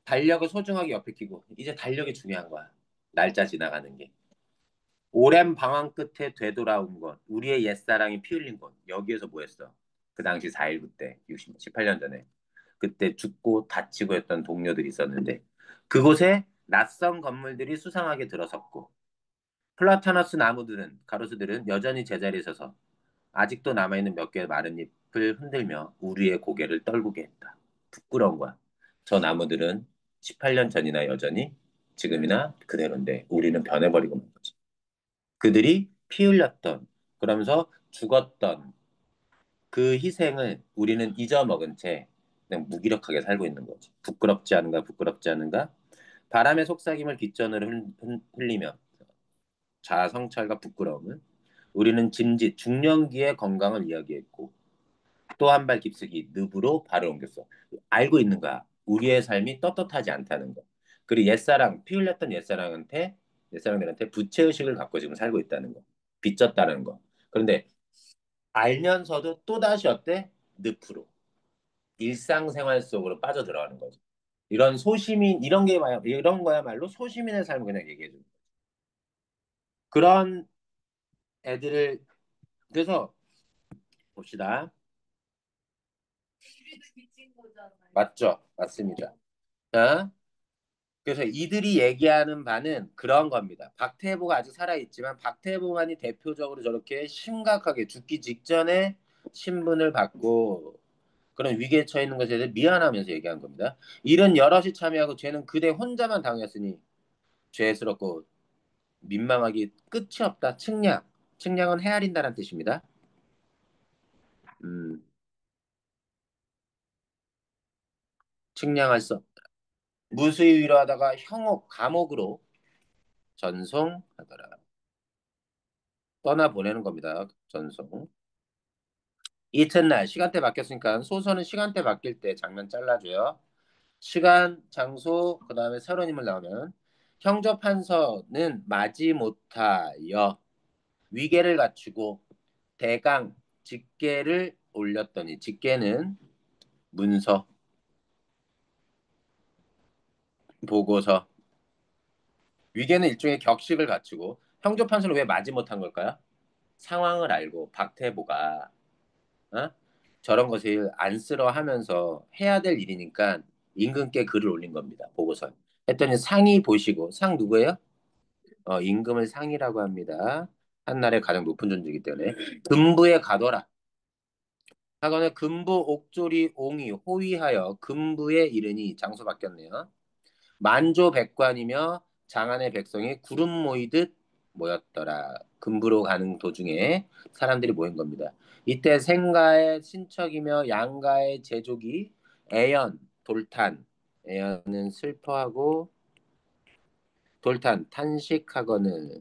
달력을 소중하게 옆에 끼고 이제 달력이 중요한 거야. 날짜 지나가는 게. 오랜 방황 끝에 되돌아온 것, 우리의 옛사랑이 피 흘린 곳. 여기에서 뭐 했어? 그 당시 4.19 때, 18년 전에. 그때 죽고 다치고 했던 동료들이 있었는데, 그곳에 낯선 건물들이 수상하게 들어섰고, 플라타너스 나무들은, 가로수들은 여전히 제자리에 서서 아직도 남아있는 몇 개의 마른 잎을 흔들며 우리의 고개를 떨구게 했다. 부끄러운 거야. 저 나무들은 18년 전이나 여전히 지금이나 그대로인데 우리는 변해버리고 만 거지. 그들이 피 흘렸던 그러면서 죽었던 그 희생을 우리는 잊어먹은 채 그냥 무기력하게 살고 있는 거지. 부끄럽지 않은가, 부끄럽지 않은가? 바람의 속삭임을 빗전으로 흘리며 자아 성찰과 부끄러움은 우리는 짐짓 중년기의 건강을 이야기했고 또 한 발 깊숙이 늪으로 발을 옮겼어. 알고 있는 거야. 우리의 삶이 떳떳하지 않다는 거. 그리고 피 흘렸던 옛사랑들한테 부채의식을 갖고 지금 살고 있다는 거. 빚졌다는 거. 그런데 알면서도 또다시 어때? 늪으로. 일상생활 속으로 빠져들어가는 거죠. 이런 거야말로 소시민의 삶을 그냥 얘기해 주는 거예요. 그런 애들을, 그래서 봅시다. 우리도 미친 거잖아요. 맞죠? 맞습니다. 자, 그래서 이들이 얘기하는 바는 그런 겁니다. 박태보가 아직 살아있지만 박태보만이 대표적으로 저렇게 심각하게 죽기 직전에 신분을 받고 그런 위기에 처해 있는 것에 대해 미안하면서 얘기한 겁니다. 일은 여럿이 참여하고 죄는 그대 혼자만 당했으니 죄스럽고 민망하기 끝이 없다. 측량. 측량은 헤아린다는 뜻입니다. 음, 측량할 수 없다. 무수히 위로하다가 감옥으로 전송하더라. 떠나보내는 겁니다. 전송. 이튿날 시간대 바뀌었으니까 소설은 시간대 바뀔 때 장면 잘라줘요. 시간, 장소, 그 다음에 새로운 인물 나오면 형조판서는 마지못하여 위계를 갖추고 대강 직계를 올렸더니 직계는 문서, 보고서, 위계는 일종의 격식을 갖추고 형조판서는 왜 마지못한 걸까요? 상황을 알고 박태보가 어? 저런 것을 안쓰러워하면서 해야 될 일이니까 임금께 글을 올린 겁니다. 보고서. 했더니 상이 보시고 상 누구예요? 임금을 상이라고 합니다. 한나라의 가장 높은 존재이기 때문에 금부에 가둬라. 하거나 금부 옥조리 옹이 호위하여 금부에 이르니 장소 바뀌었네요. 만조 백관이며 장안의 백성이 구름 모이듯 모였더라. 금부로 가는 도중에 사람들이 모인 겁니다. 이때 생가의 친척이며 양가의 제족이 애연, 돌탄, 애연은 슬퍼하고 돌탄, 탄식하거늘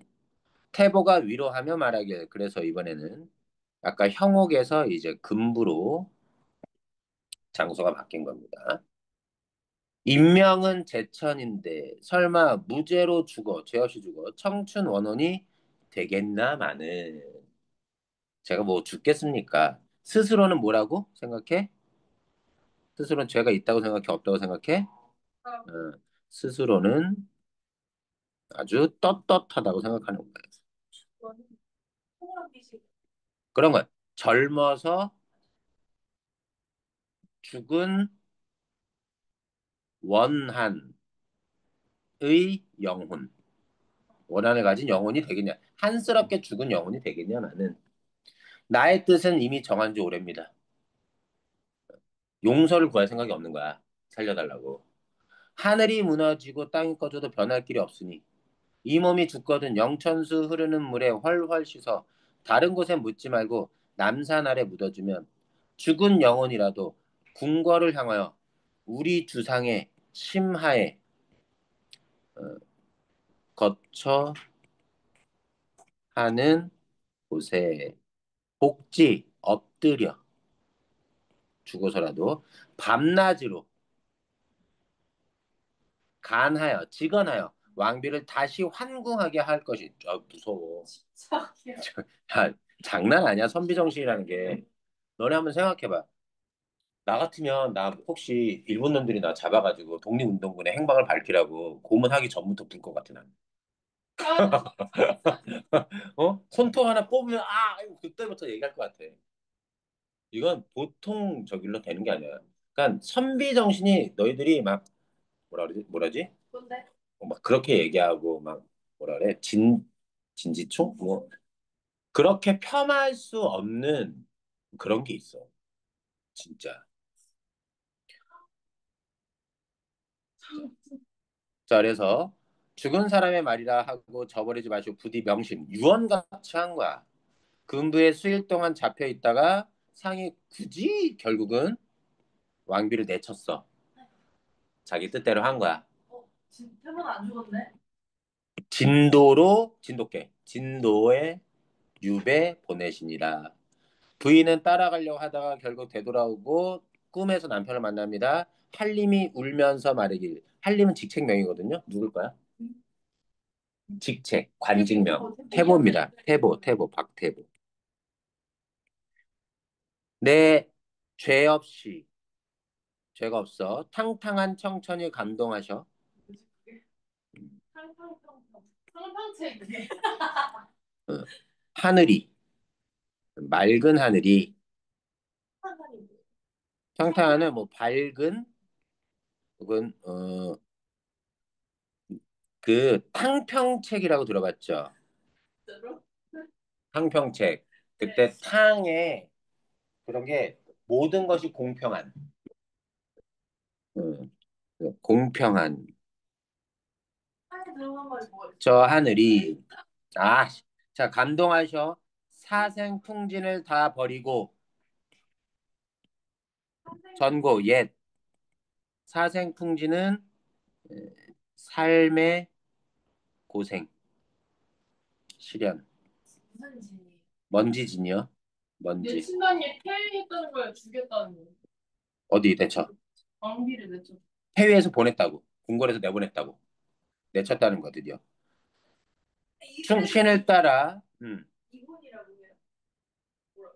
태보가 위로하며 말하길 그래서 이번에는 아까 형옥에서 이제 금부로 장소가 바뀐 겁니다. 인명은 제천인데 설마 무죄로 죽어 죄 없이 죽어 청춘 원혼이 되겠나 마는 제가 뭐 죽겠습니까? 스스로는 뭐라고 생각해? 스스로는 죄가 있다고 생각해 없다고 생각해? 어, 스스로는 아주 떳떳하다고 생각하는 거예요. 그런 거야. 젊어서 죽은 원한의 영혼. 원한을 가진 영혼이 되겠냐? 한스럽게 죽은 영혼이 되겠냐마는 나의 뜻은 이미 정한 지 오래입니다. 용서를 구할 생각이 없는 거야. 살려달라고. 하늘이 무너지고 땅이 꺼져도 변할 길이 없으니 이 몸이 죽거든 영천수 흐르는 물에 훨훨 씻어 다른 곳에 묻지 말고 남산 아래 묻어주면 죽은 영혼이라도 궁궐을 향하여 우리 주상의 심하에 어, 거처 하는 곳에 복지 엎드려 죽어서라도 밤낮으로 간하여 직언하여 왕비를 다시 환궁하게 할 것이 무서워. 야, 장난 아니야 선비정신이라는 게. 너네 한번 생각해봐. 나 같으면 나 혹시 일본 놈들이 나 잡아가지고 독립운동군의 행방을 밝히라고 고문하기 전부터 불 것 같아 난. 손톱 하나 뽑으면 그때부터 얘기할 것 같아. 이건 보통 저길로 되는 게 아니야. 그러니까 선비정신이 너희들이 막 뭐라지? 뭔데? 막 그렇게 얘기하고 막 뭐라 그래 진지충 뭐 그렇게 폄하할 수 없는 그런 게 있어 진짜. 자 그래서 죽은 사람의 말이라 하고 저버리지 마시고 부디 명심 유언같이 한 거야. 군부에 수일 동안 잡혀 있다가 상이 굳이 결국은 왕비를 내쳤어. 자기 뜻대로 한 거야. 태문 안 죽었네. 진도께 진도에 유배 보내시니라. 부인은 따라가려고 하다가 결국 되돌아오고 꿈에서 남편을 만납니다. 한림이 울면서 말하길. 한림은 직책명이거든요. 누굴까요? 직책, 관직명. 태보입니다. 태보, 박태보. 내 죄 없이, 죄가 없어. 탕탕한 청천이 감동하셔. 상상책. 어, 하늘이, 맑은 하늘이, 탕탕한은 뭐 밝은, 혹은, 그 탕평책이라고 들어봤죠? 탕평책. 그때 탕에 그런 게 모든 것이 공평한, 음, 공평한 안에 들어간 말이 뭐였어? 저 하늘이 아, 자 감동하셔 사생풍진을 다 버리고 전고 옛 사생풍진은 삶의 고생 시련 무슨 진이? 먼지진이요 내 먼지 친단이 폐위했다는 거야, 죽였다는 거. 어디 대처 왕비를 내줘. 해외에서 보냈다고 궁궐에서 내보냈다고 내쳤다는 거 드디어. 이때는 충신을 따라 이혼이라고 해요. 뭐라고 해요?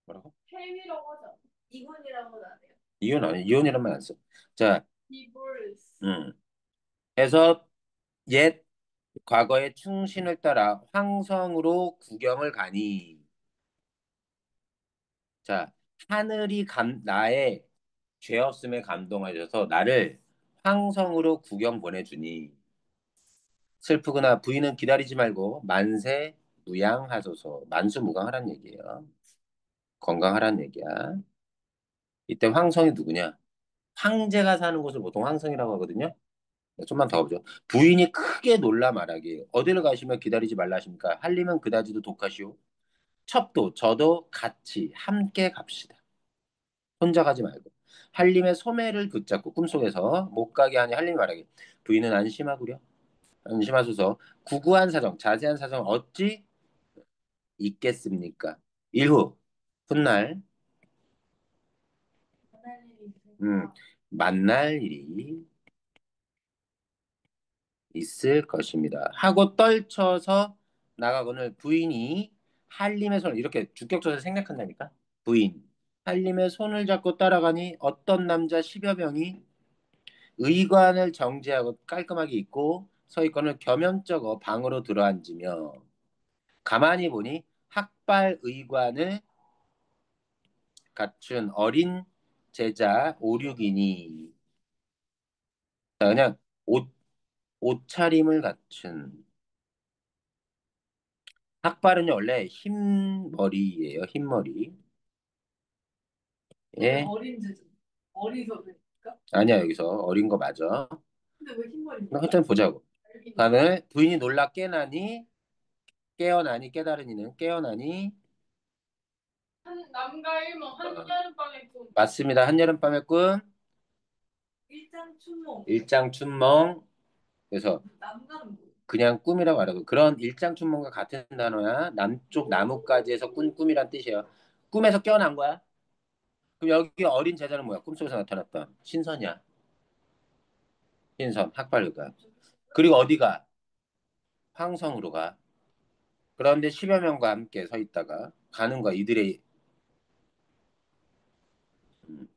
뭐라고? 폐위라고 하지 않아요? 이혼이라고는 안 해요. 이혼 아니 이혼이란 말 안 써. 자, 디보르스. 음. 해서 옛 과거의 충신을 따라 황성으로 구경을 가니. 자, 하늘이 나의 죄없음에 감동하셔서 나를 황성으로 구경 보내주니 슬프구나. 부인은 기다리지 말고 만세 무양하소서. 만수무강하란 얘기예요. 건강하란 얘기야. 이때 황성이 누구냐? 황제가 사는 곳을 보통 황성이라고 하거든요. 좀만 더 보죠. 부인이 크게 놀라 말하기. 어디를 가시면 기다리지 말라 하십니까? 할리면 그다지도 독하시오. 첩도 저도 같이 함께 갑시다. 혼자 가지 말고. 한림의 소매를 붙잡고 꿈속에서 못 가게 하니 한림이 말하기. 부인은 안심하구려. 안심하소서. 구구한 사정, 자세한 사정 어찌 있겠습니까? 일후 훗날 만날 일이 음, 있을까? 만날 일이 있을 것입니다. 하고 떨쳐서 나가거늘 부인이 한림의 손을 이렇게 주격조사 생략한다니까. 부인 한림의 손을 잡고 따라가니 어떤 남자 10여 명이 의관을 정지하고 깔끔하게 입고 서 있거늘 겸연쩍어 방으로 들어앉으며 가만히 보니 학발 의관을 갖춘 어린 제자 오륙이니 자, 그냥 옷, 옷차림을 갖춘 학발은요 원래 흰머리예요. 흰머리. 왜 예. 어린 제자? 어리석으니까? 아니야 여기서 어린 거 맞아. 근데 왜 나 흰머리입니까? 한참 보자고. 알긴 다음에 부인이 놀라 깨나니 깨어나니 깨달은 이는 깨어나니 한 남과 일몽 어, 한여름밤의 꿈 맞습니다. 한여름밤의 꿈 일장춘몽 일장춘몽 그래서 남가는 뭐 그냥 꿈이라고 말하고 그런 일장춘몽과 같은 단어야. 남쪽 나뭇가지에서 꾼 꿈이란 뜻이에요. 꿈에서 깨어난 거야. 그럼 여기 어린 제자는 뭐야? 꿈속에서 나타났던 신선이야. 신선 학발가. 그리고 어디가? 황성으로 가. 그런데 10여 명과 함께 서 있다가 가는 거야. 이들의 음.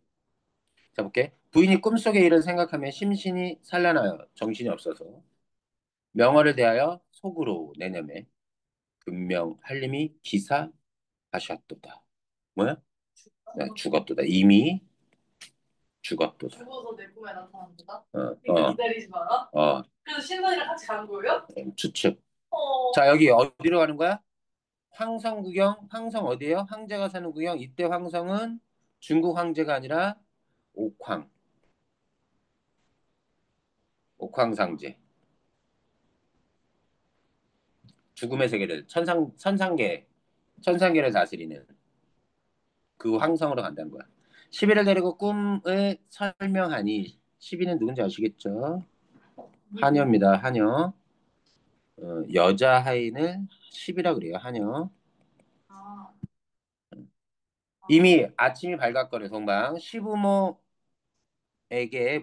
자 볼게. 부인이 꿈속의 일을 생각하며 심신이 산란하여 정신이 없어서 명어를 대하여 속으로 내념해 분명 한림이 기사하셨도다. 뭐야? 죽었도다. 이미 죽었도다. 죽어서 내 꿈에 나타난다. 어, 그러니까 기다리지 마라. 어, 그래서 신선이랑 같이 간 거예요? 추측. 어. 자, 여기 어디로 가는 거야? 황성 구경. 황성 어디예요? 황제가 사는 구경. 이때 황성은 중국 황제가 아니라 옥황. 옥황상제. 죽음의 세계를 천상계를 다스리는 그 황성으로 간다는 거야. 시비를 데리고 꿈을 설명하니 시비는 누군지 아시겠죠? 하녀입니다. 하녀. 여자 하인을 시비라 그래요. 하녀. 아, 이미 아침이 밝았거래 동방. 시부모에게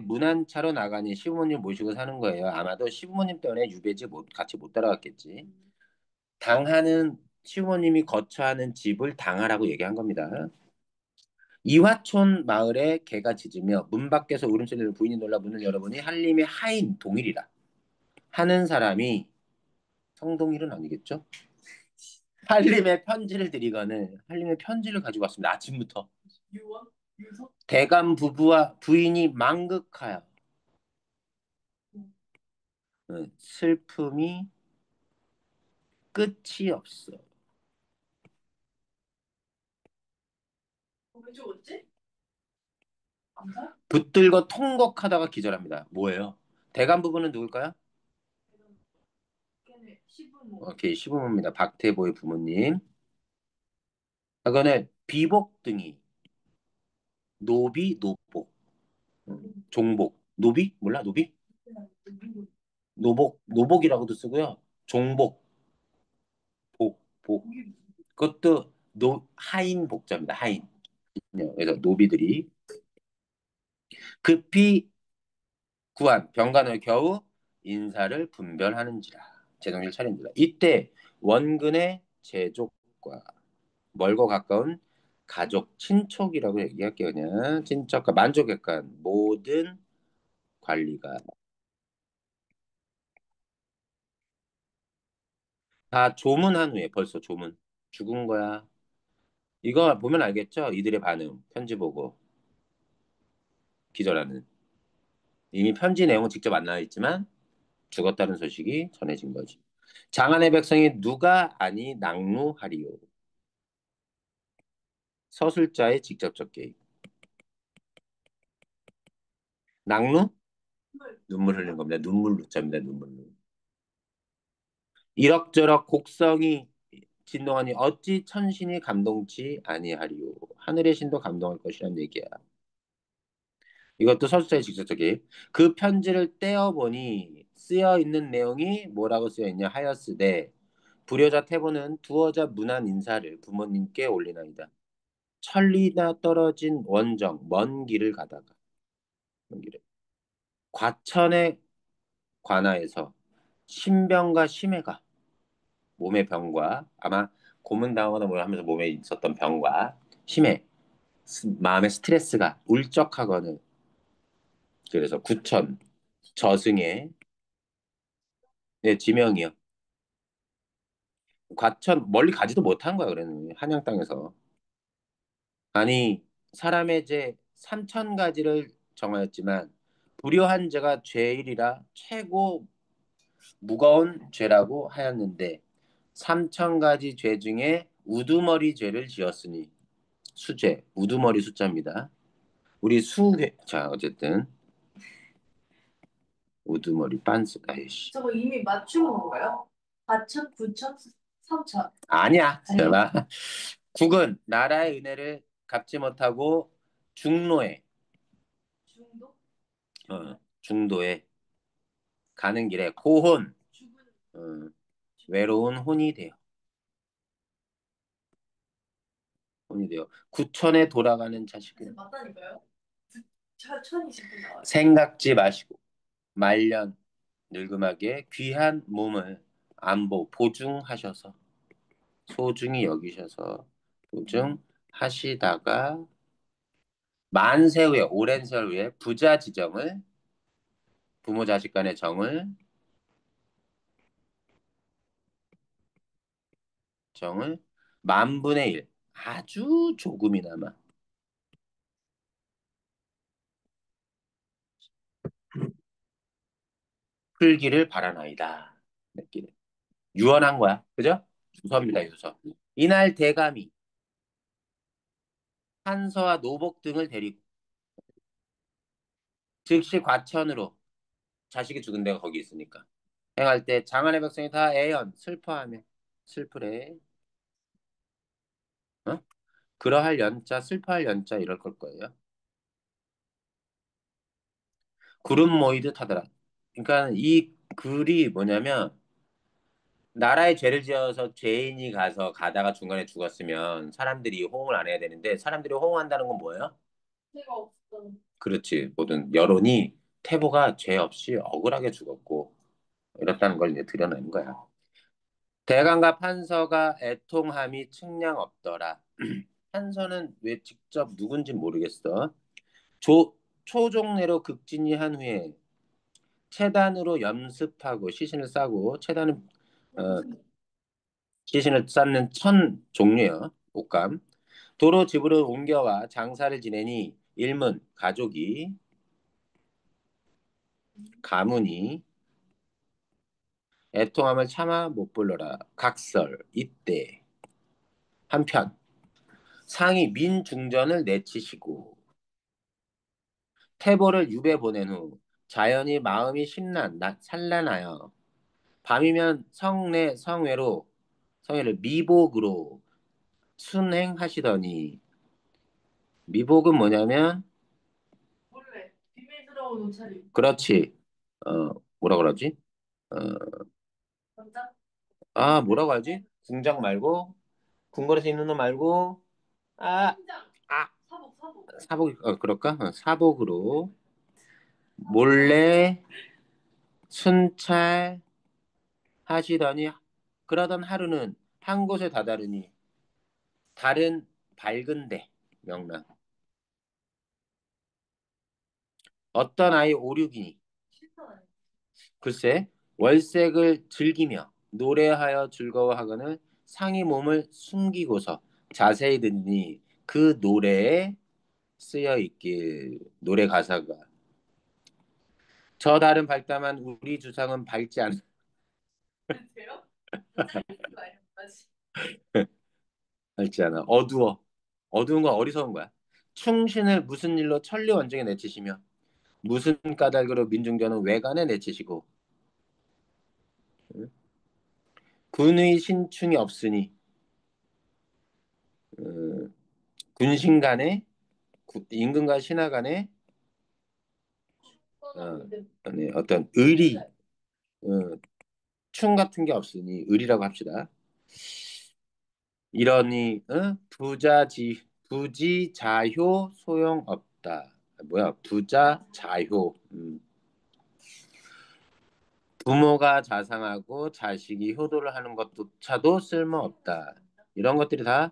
문안차로 나가니 시부모님 모시고 사는 거예요. 아마도 시부모님 때문에 유배지 같이 못 따라갔겠지. 당하는 시부모님이 거처하는 집을 당하라고 얘기한 겁니다. 이화촌 마을에 개가 짖으며 문 밖에서 울음소리를 부인이 놀라 문을 열어보니 한림의 하인 동일이라 하는 사람이 성동일은 아니겠죠? 한림의 편지를 드리거늘 한림의 편지를 가지고 왔습니다. 아침부터. 유언? 유서? 대감 부부와 부인이 망극하여 슬픔이 끝이 없어. 왜 죽었지? 암살? 붙들고 통곡하다가 기절합니다. 뭐예요? 대감 부부는 누굴까요? 걔네 시부모. 오케이, 시부모입니다. 박태보의 부모님. 그거는 비복등이 노비, 노복, 종복, 노비? 몰라, 노비? 노복이라고도 쓰고요. 종복, 복. 그것도 하인 복자입니다. 하인. 그래서 노비들이 급히 구한 병간을 겨우 인사를 분별하는지라. 제정신을 차린지라. 이때 원근의 제족과 멀고 가까운 가족, 친족이라고 얘기할게요. 그냥 친척과 만족객관 모든 관리가 다 조문한 후에 벌써 조문 죽은 거야. 이거 보면 알겠죠? 이들의 반응 편지 보고 기절하는 이미 편지 내용은 직접 안 나와 있지만 죽었다는 소식이 전해진 거지. 장안의 백성이 누가 아니 낙루하리요. 서술자의 직접적 개입. 낙루? 물. 눈물 흘린 겁니다. 눈물 누자입니다. 눈물. 이럭저럭 곡성이 진동하니 어찌 천신이 감동치 아니하리요. 하늘의 신도 감동할 것이란 얘기야. 이것도 서술자의 직접적 개입. 그 편지를 떼어보니 쓰여 있는 내용이 뭐라고 쓰여 있냐 하였으되 불효자 태보는 두어자 문안 인사를 부모님께 올리나이다. 천리나 떨어진 원정 먼 길을 가다가 먼 길을 과천의 관하에서 신병과 심해가 몸의 병과 아마 고문당하거나 뭘 하면서 몸에 있었던 병과 심해 마음의 스트레스가 울적하거늘 그래서 구천 저승에 네, 지명이요. 과천 멀리 가지도 못한 거야 그래는 한양 땅에서 아니 사람의 죄 삼천 가지를 정하였지만 불효한 죄가 죄일이라 최고 무거운 죄라고 하였는데 삼천 가지 죄 중에 우두머리 죄를 지었으니 수죄 우두머리 숫자입니다. 우리 수회 자 어쨌든 우두머리 빤스 아이씨 저거 이미 맞춘 건가요? 4천, 9천, 3천. 아니야 아니요. 제발 국은 나라의 은혜를 갚지 못하고 중로에 중도? 중도에 가는 길에 고혼 죽은, 어, 외로운 혼이 되어 구천에 돌아가는 그래서 자식은 맞다니까요? 천이 지금 나와요. 생각지 마시고 말년 늙음하게 귀한 몸을 안보 보증하셔서 소중히 여기셔서 보증하시다가 만세 후에 오랜 세월 후에 부자 지정을 부모 자식 간의 정을 만분의 일 아주 조금이나마 풀기를 바라나이다. 맺기를. 유언한 거야. 그죠? 유서입니다, 유서. 이날 대감이 한서와 노복 등을 데리고 즉시 과천으로 자식이 죽은 데가 거기 있으니까 행할 때 장안의 백성이 다 애연 슬퍼하며 슬프래. 어? 그러할 연자 슬퍼할 연자 이럴 걸 거예요. 구름 모이듯 하더라. 그러니까 이 글이 뭐냐면 나라에 죄를 지어서 죄인이 가서 가다가 중간에 죽었으면 사람들이 호응을 안 해야 되는데 사람들이 호응한다는 건 뭐예요? 제가 없던. 그렇지. 모든 여론이 태보가 죄 없이 억울하게 죽었고 이렇다는 걸 이제 드러내는 거야. 대강과 판서가 애통함이 측량 없더라. 판서는 왜 직접 누군지 모르겠어. 초종내로 극진이한 후에 체단으로 염습하고 시신을 싸고 체단은 어, 시신을 쌓는 천 종류요. 옷감. 도로 집으로 옮겨와 장사를 지내니 일문 가족이 가문이 애통함을 참아 못 불러라. 각설 이때 한편 상이 민중전을 내치시고 태보를 유배 보낸 후 자연히 마음이 산란하여 밤이면 성내 성회를 미복으로 순행하시더니 미복은 뭐냐면 몰래 비밀스러운 옷차림. 그렇지 뭐라 그러지 어, 남자? 뭐라고 하지 궁장 말고 궁궐에서 입는 옷 말고 아, 팀장. 아 사복, 사복. 사복 그럴까 사복으로 몰래 순찰하시더니 그러던 하루는 한 곳에 다다르니 달은 밝은데 명랑 어떤 아이 오륙이니 글쎄 월색을 즐기며 노래하여 즐거워하거늘 상이 몸을 숨기고서 자세히 듣니 그 노래에 쓰여 있길 노래 가사가 저 달은 밝다만 우리 주상은 밝지 않, 돼요? 짧은 거 아니야? 맞지? 밝지 않아 어두워 어두운 건 어리석은 거야 충신을 무슨 일로 천리 원정에 내치시며 무슨 까닭으로 민중전은 외관에 내치시고 응? 군의 신충이 없으니 어, 군신 간에 임금과 신하 간에 어, 아니, 어떤 의리 어, 충 같은 게 없으니 의리라고 합시다. 이러니 부지자효 소용없다. 뭐야 부자자효 부모가 자상하고 자식이 효도를 하는 것조차도 쓸모없다. 이런 것들이 다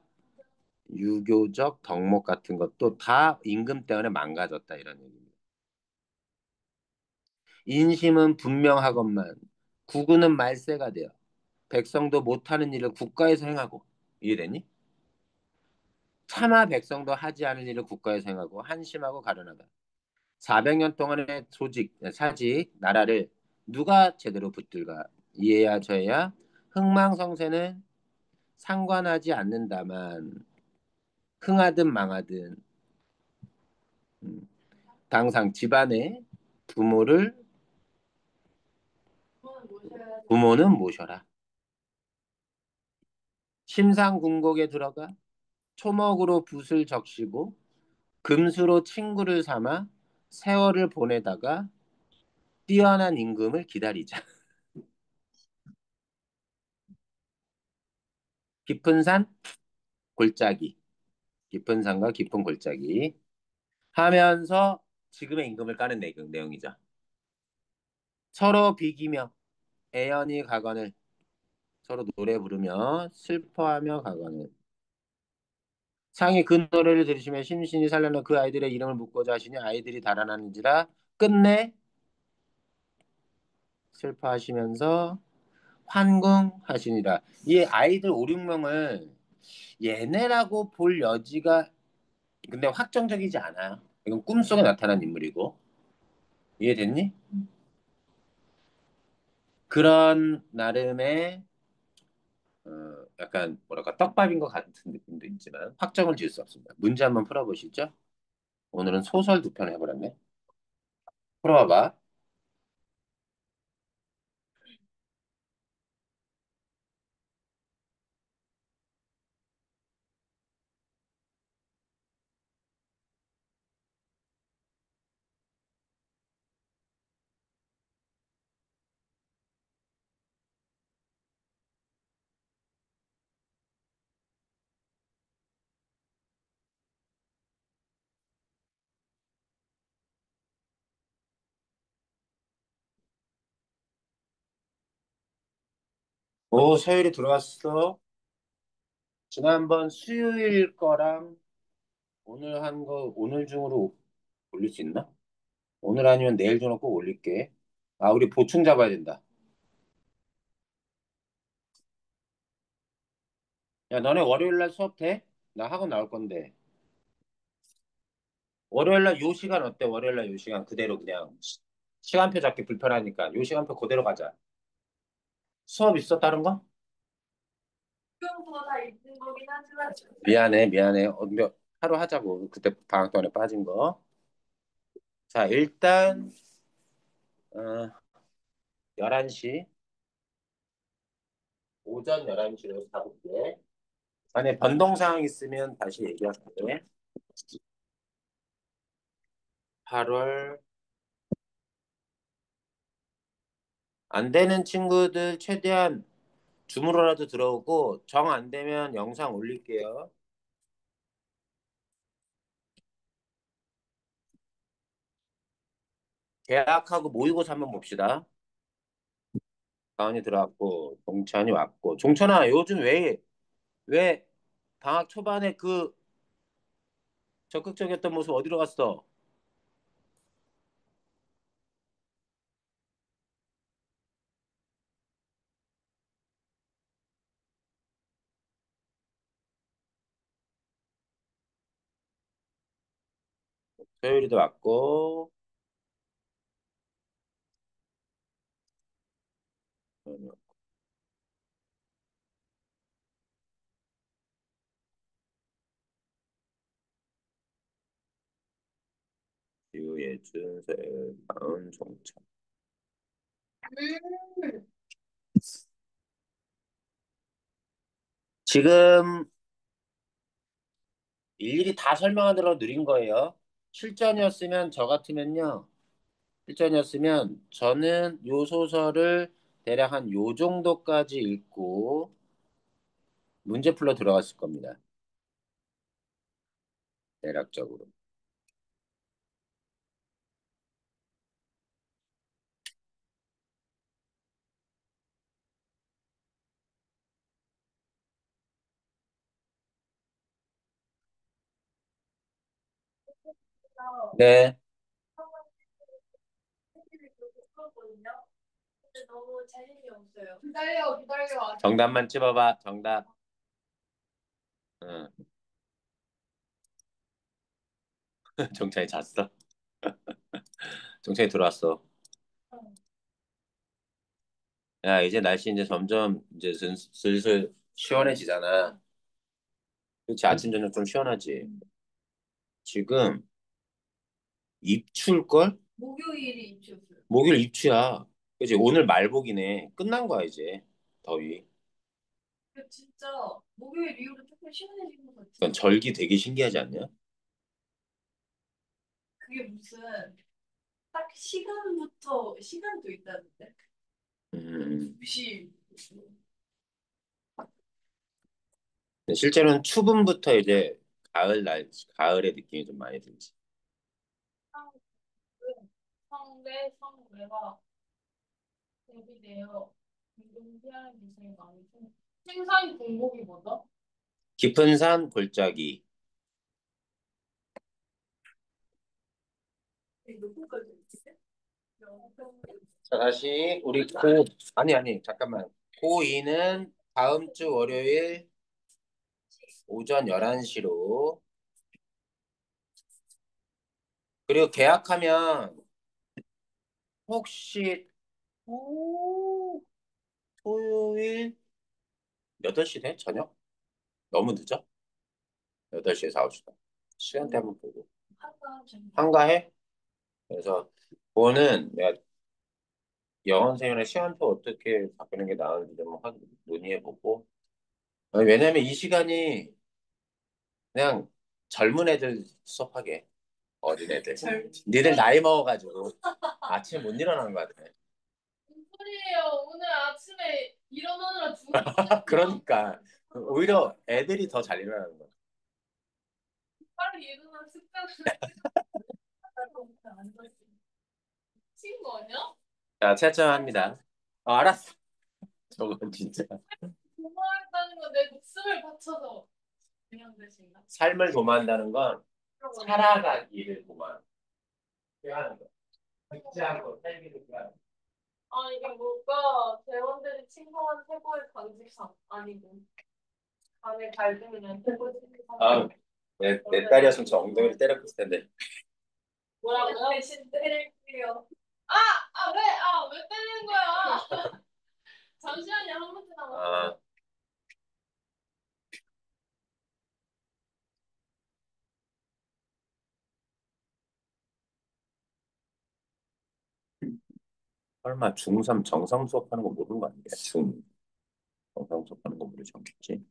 유교적 덕목 같은 것도 다 임금 때문에 망가졌다 이런 얘기입니다. 인심은 분명하건만 국군은 말세가 되어 백성도 못하는 일을 국가에서 행하고 이해되니? 차마 백성도 하지 않을 일을 국가에서 행하고 한심하고 가련하다. 400년 동안의 사직, 나라를 누가 제대로 붙들까? 이에야 저에야 흥망성쇠는 상관하지 않는다만 흥하든 망하든 음, 당상 집안의 부모를 부모는 모셔라. 심상궁곡에 들어가 초목으로 붓을 적시고 금수로 친구를 삼아 세월을 보내다가 뛰어난 임금을 기다리자. 깊은 산 골짜기, 깊은 산과 깊은 골짜기 하면서 지금의 임금을 까는 내용이죠. 서로 비기며 애연히 가거늘 서로 노래 부르며 슬퍼하며 가거늘 상이 그 노래를 들으시며 심신이 살려는 그 아이들의 이름을 묻고자 하시니 아이들이 달아나는지라 끝내 슬퍼하시면서 환궁하시니라. 이 아이들 5, 6명을 얘네라고 볼 여지가 근데 확정적이지 않아요. 이건 꿈속에 나타난 인물이고 이해됐니? 그런 나름의 약간 뭐랄까 떡밥인 것 같은 느낌도 있지만 확정을 지을 수 없습니다. 문제 한번 풀어보시죠. 오늘은 소설 두 편 해버렸네. 풀어봐봐. 오, 서율이 들어왔어. 지난번 수요일 거랑 오늘 한 거 오늘 중으로 올릴 수 있나? 오늘 아니면 내일 중으로 꼭 올릴게. 아, 우리 보충 잡아야 된다. 야, 너네 월요일 날 수업 돼? 나 학원 나올 건데. 월요일 날 요 시간 어때? 월요일 날 요 시간 그대로 그냥 시간표 잡기 불편하니까 요 시간표 그대로 가자. 수업 있어? 다른 거? 수영보다 다 있는 거긴 하지만 미안해, 미안해. 하루 하자고. 그때 방학 동안에 빠진 거. 자, 일단 11시, 오전 11시로 잡을게. 만약에 변동사항 있으면 다시 얘기할게. 8월 안 되는 친구들 최대한 줌으로라도 들어오고 정 안 되면 영상 올릴게요. 계약하고 모의고사 한번 봅시다. 가은이 들어왔고 종찬이 왔고 종찬아 요즘 왜 방학 초반에 그 적극적이었던 모습 어디로 갔어? 소율이도 왔고 유예준, 서율, 가은, 종찬. 음. 지금 일일이 다 설명하느라 느린 거예요. 실전이었으면 저 같으면요. 실전이었으면 저는 요 소설을 대략 한 요 정도까지 읽고 문제 풀러 들어갔을 겁니다. 대략적으로. 네. 근데 너무 재능이 없어요. 기다려, 기다려. 정답만 찝어봐. 정답. 응. 정찬이 잤어. 정찬이 들어왔어. 야, 이제 날씨 이제 점점 이제 슬슬 시원해지잖아. 그렇지, 아침, 저녁 좀 시원하지. 지금 입출걸? 목요일이 입주였어요. 목요일 입추야. 그치, 오늘 말복이네. 끝난 거야, 이제. 더위. 근데 진짜 목요일 이후로 조금 시원해진 것 같아. 그건 절기 되게 신기하지 않냐? 그게 무슨 딱 시간부터 시간도 있다는데. 음. 2시. 근데 실제로는 추분부터 이제 가을의 느낌이 좀 많이 들지. 성대, 성매가 대비되어 운동피하는 기술이 많고 생산 공복이 뭐죠? 깊은 산 골짜기. 몇 분까지 있지? 자, 다시 우리 아니 잠깐만. 고2는 다음 주 월요일 오전 11시로. 그리고 계약하면 혹시 토요일 8시 돼? 저녁? 너무 늦어? 8시에서 9시다. 시간대 한번 보고. 한가해? 그래서 그거는 내가 영어 선생님이랑 시간표 어떻게 바꾸는 게 나은지 좀 논의해보고. 아니, 왜냐면 이 시간이 그냥 젊은 애들 수업하게. 어린 애들. 니들 나이 먹어가지고 아침에 못 일어나는 거 같아. 무슨 소리예요? 오늘 아침에 일어나느라 죽은 그러니까 오히려 애들이 더 잘 일어나는 거야. 빨리 일어나는 습관을 안 잤어. 친구 아니야? 자, 채점합니다. 알았어. 저건 진짜. 도망했다는 건 내 목숨을 바쳐서 그냥 대신가? 삶을 도모한다는 건 살아가기를 도모하는 거. 죽지 않고 살기를 위한. 아, 이게 뭘까? 대원들이 친구한 최고의 간직상 아니고 밤에 갈등이면 최고의 친구상. 아, 내 딸이었으면 저 엉덩이를 때렸을 텐데. 뭐라고요? 대신 때릴게요. 왜 때리는 거야? 잠시만요, 한 문제 남았어요. 아, 설마 중3 정상 수업하는 거 모르는 거 아니야? 정상 수업하는 거 모르지 않겠지?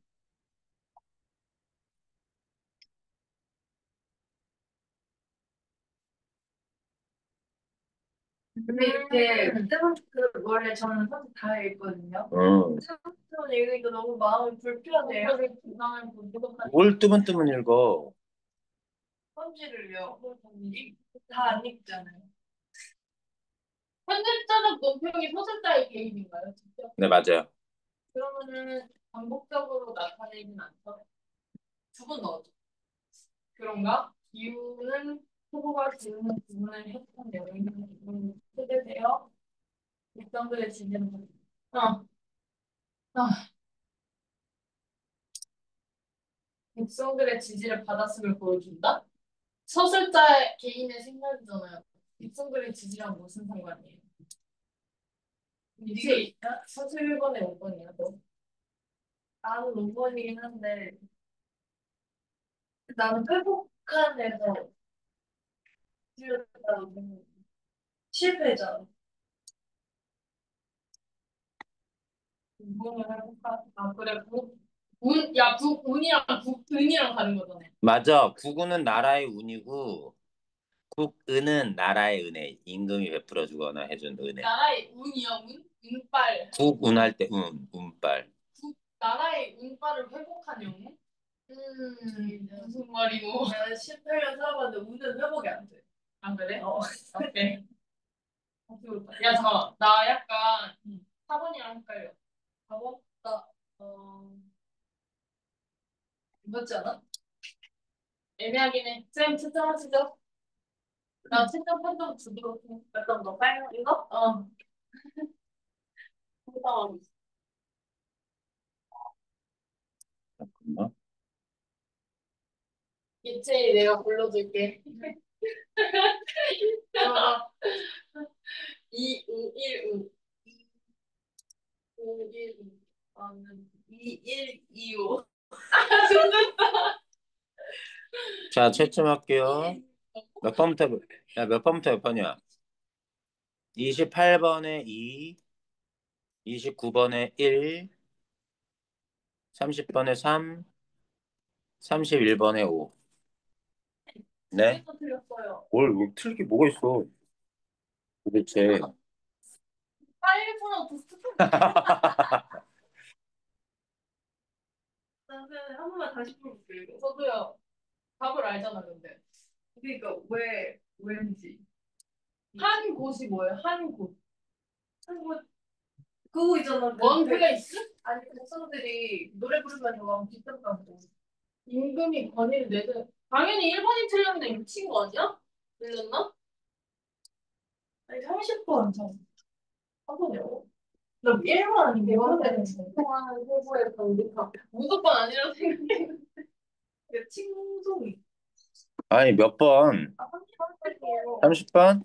근데 이렇게 그 원래 저는 선택 다 읽거든요. 응. 처음 읽으니까 너무 마음이 불편해요. 부상을 못 뭘 뜨문뜨문 읽어? 편지를요. 다 안 읽잖아요. 편집자적 논평이 소설자의 개인인가요? 직접? 네, 맞아요. 그러면은 반복적으로 나타내진 않죠? 두 번 넣어줘. 그런가? 이유는 후보가 질문 부분을 했던 내용이 소개되어 백성들의 지지를 어, 아, 백성들의 지지를 받았음을 보여준다? 서술자 개인의 생각이잖아요. 백성들의 지지랑 무슨 상관이에요? 이게 서술 1번에 5번이야, 너. 나는 5번이긴 한데 나는 회복한에서 틀렸다고 생각해. 실패잖아. 운동을 해볼까? 아, 그래. 운이랑 은이랑 다른 거잖아. 맞아. 국운은 나라의 운이고 국은은 나라의 은혜. 임금이 베풀어 주거나 해준 은혜. 나라의 운이야, 운? 운빨. 국운할 때 운빨. 나라의 운빨을 회복한 영웅? 무슨 말이고? 내가 18년 살아봤는데 운은 회복이 안 돼. 안 그래? 오케이. 야, 잠깐만. 나 약간 4번이랑 헷갈려. 4번? 맞지 않아? 애매하긴 해. 쌤, 채점하시죠? 나 채점 판정 주도록 해. 어떤 거? 빨간 이거? 상상하고 있어. 잠깐만. 예채 내가 불러줄게. 아, 2, 5, 1, 5. 5, 1, 5. 나는 2, 1, 2, 5. 자, 채점할게요. 몇 번부터, 야, 몇 번부터 몇 번이야? 28번에 2, 29번에 1, 30번에 3, 31번에 5. 네? 또 틀렸어요. 뭘 틀릴 게 뭐가 있어? 도대체. 빨리 풀어, 도스트. 나는 한 번만 다시 풀어볼게요. 저도요. 답을 알잖아, 근데. 그러니까 왠지. 한 곳이 뭐예요? 한 곳. 한 곳. 그거 있잖아. 원 플레이스? 아니, 백성들이 노래 부르면 막 비슷하다고. 임금이 권위를 내는. 당연히 1번이 틀렸는데 미친 거 아니야? 틀렸나? 아니, 30번 전. 한 번이요. 나 1번 아니고 1번에 통하는 후보의 권리가 무조건 아니라고 생각했는데. 칭송이. 아니, 몇 번? 아, 30번이에요. 30번?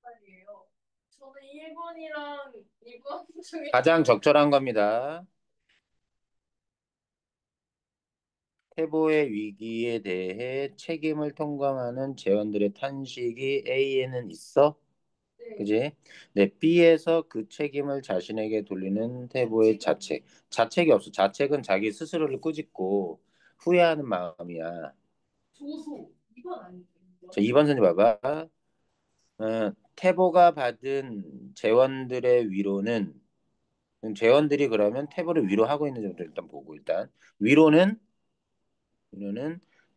아니에요. 저는 1번이랑 2번 중에 가장 적절한 겁니다. 태보의 위기에 대해 책임을 통감하는 재원들의 탄식이 A에는 있어? 네. 그지? 네, B에서 그 책임을 자신에게 돌리는 태보의 자책. 자책이 없어. 자책은 자기 스스로를 꾸짖고 후회하는 마음이야. 조소. 2번 아니에요. 자, 2번 선지 봐봐. 태보가 받은 재원들의 위로는 재원들이 그러면 태보를 위로하고 있는 점을 일단 보고 일단 위로는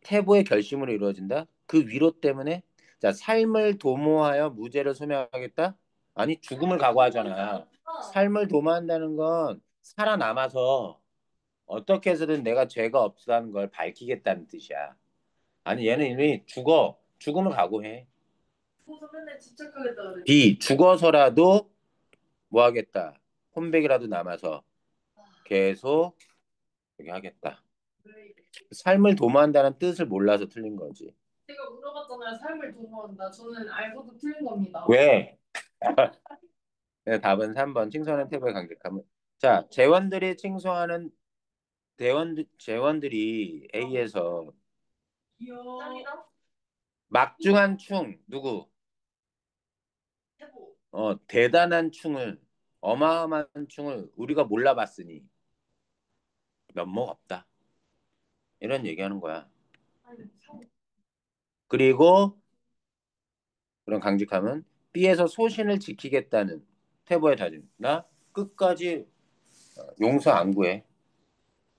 태보의 결심으로 이루어진다. 그 위로 때문에 자 삶을 도모하여 무죄를 소명하겠다. 아니 죽음을 각오하잖아. 삶을 도모한다는 건 살아남아서 어떻게 해서든 내가 죄가 없다는 걸 밝히겠다는 뜻이야. 아니 얘는 이미 죽음을 각오해. 조소 맨날 집착하겠다 그래. B 죽어서라도 뭐 하겠다. 혼백이라도 남아서 계속 여기 하겠다. 삶을 도모한다는 뜻을 몰라서 틀린 거지. 제가 물어봤잖아요. 삶을 도모한다. 저는 알고도 틀린 겁니다. 왜? 네, 답은 3번. 칭송하는 태도의 강력함은. 자, 재원들이 A에서 짱이다. 막중한 충 누구? 해보. 대단한 충을 어마어마한 충을 우리가 몰라봤으니 면목 없다. 이런 얘기하는 거야. 아니, 그리고 그런 강직함은 B에서 소신을 지키겠다는 태보의 다짐. 나 끝까지 용서 안 구해.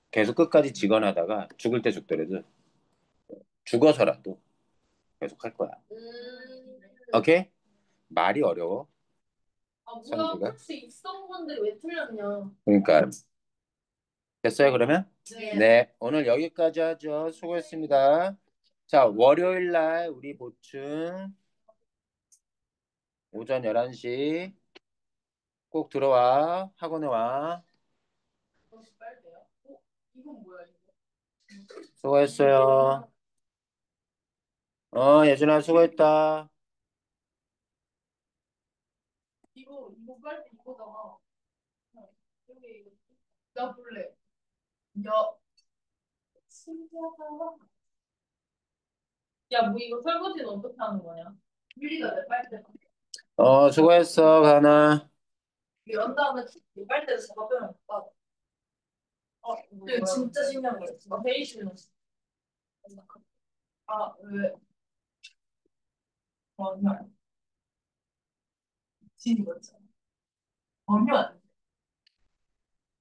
계속 끝까지 직언하다가 죽을 때 죽더라도 죽어서라도 계속 할 거야. 오케이? 말이 어려워. 아, 뭐야. 성질가. 혹시 있던 건데 왜 틀렸냐? 그러니까 됐어요, 그러면? 네. 네, 오늘 여기까지 하죠. 수고했습니다. 자, 월요일 날 우리 보충 오전 11시 꼭 들어와. 학원에 와. 혹시 빨대요? 이건 뭐야, 이거? 수고했어요. 예준아 수고했다. 이거 빨대 이거잖아. 여기, 나 볼래. 야, 신기하다. 야, 뭐 이거 설거지는 어떻게 하는 거냐? 유리가 내 빨대. 수고했어, 가나. 연 다음에 이 빨대를 잡아 빼면 못 받아. 이거 진짜 신기한 거야. 나 회의실에 넣었어. 아, 왜? 전혀. 진이 거잖아. 전혀 안 돼.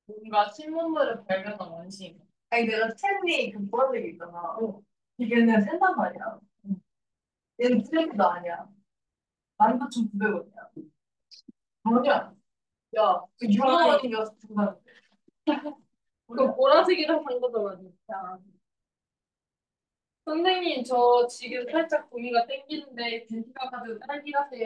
뭔가 신문물을 발견한 원심. 아니, 내가 스탠리 그 보라색 있잖아. 이게 그냥 샌단 말이야. 얘는 쓰레기도 아니야. 19,900원이야. 전혀 안 돼. 야, 그 6만 원인가 주고 샀는데. 그 보라색이랑 산 거잖아, 진짜. 선생님, 저 지금 살짝 고기가 땡기는데, 벤티가 카드 딸기라서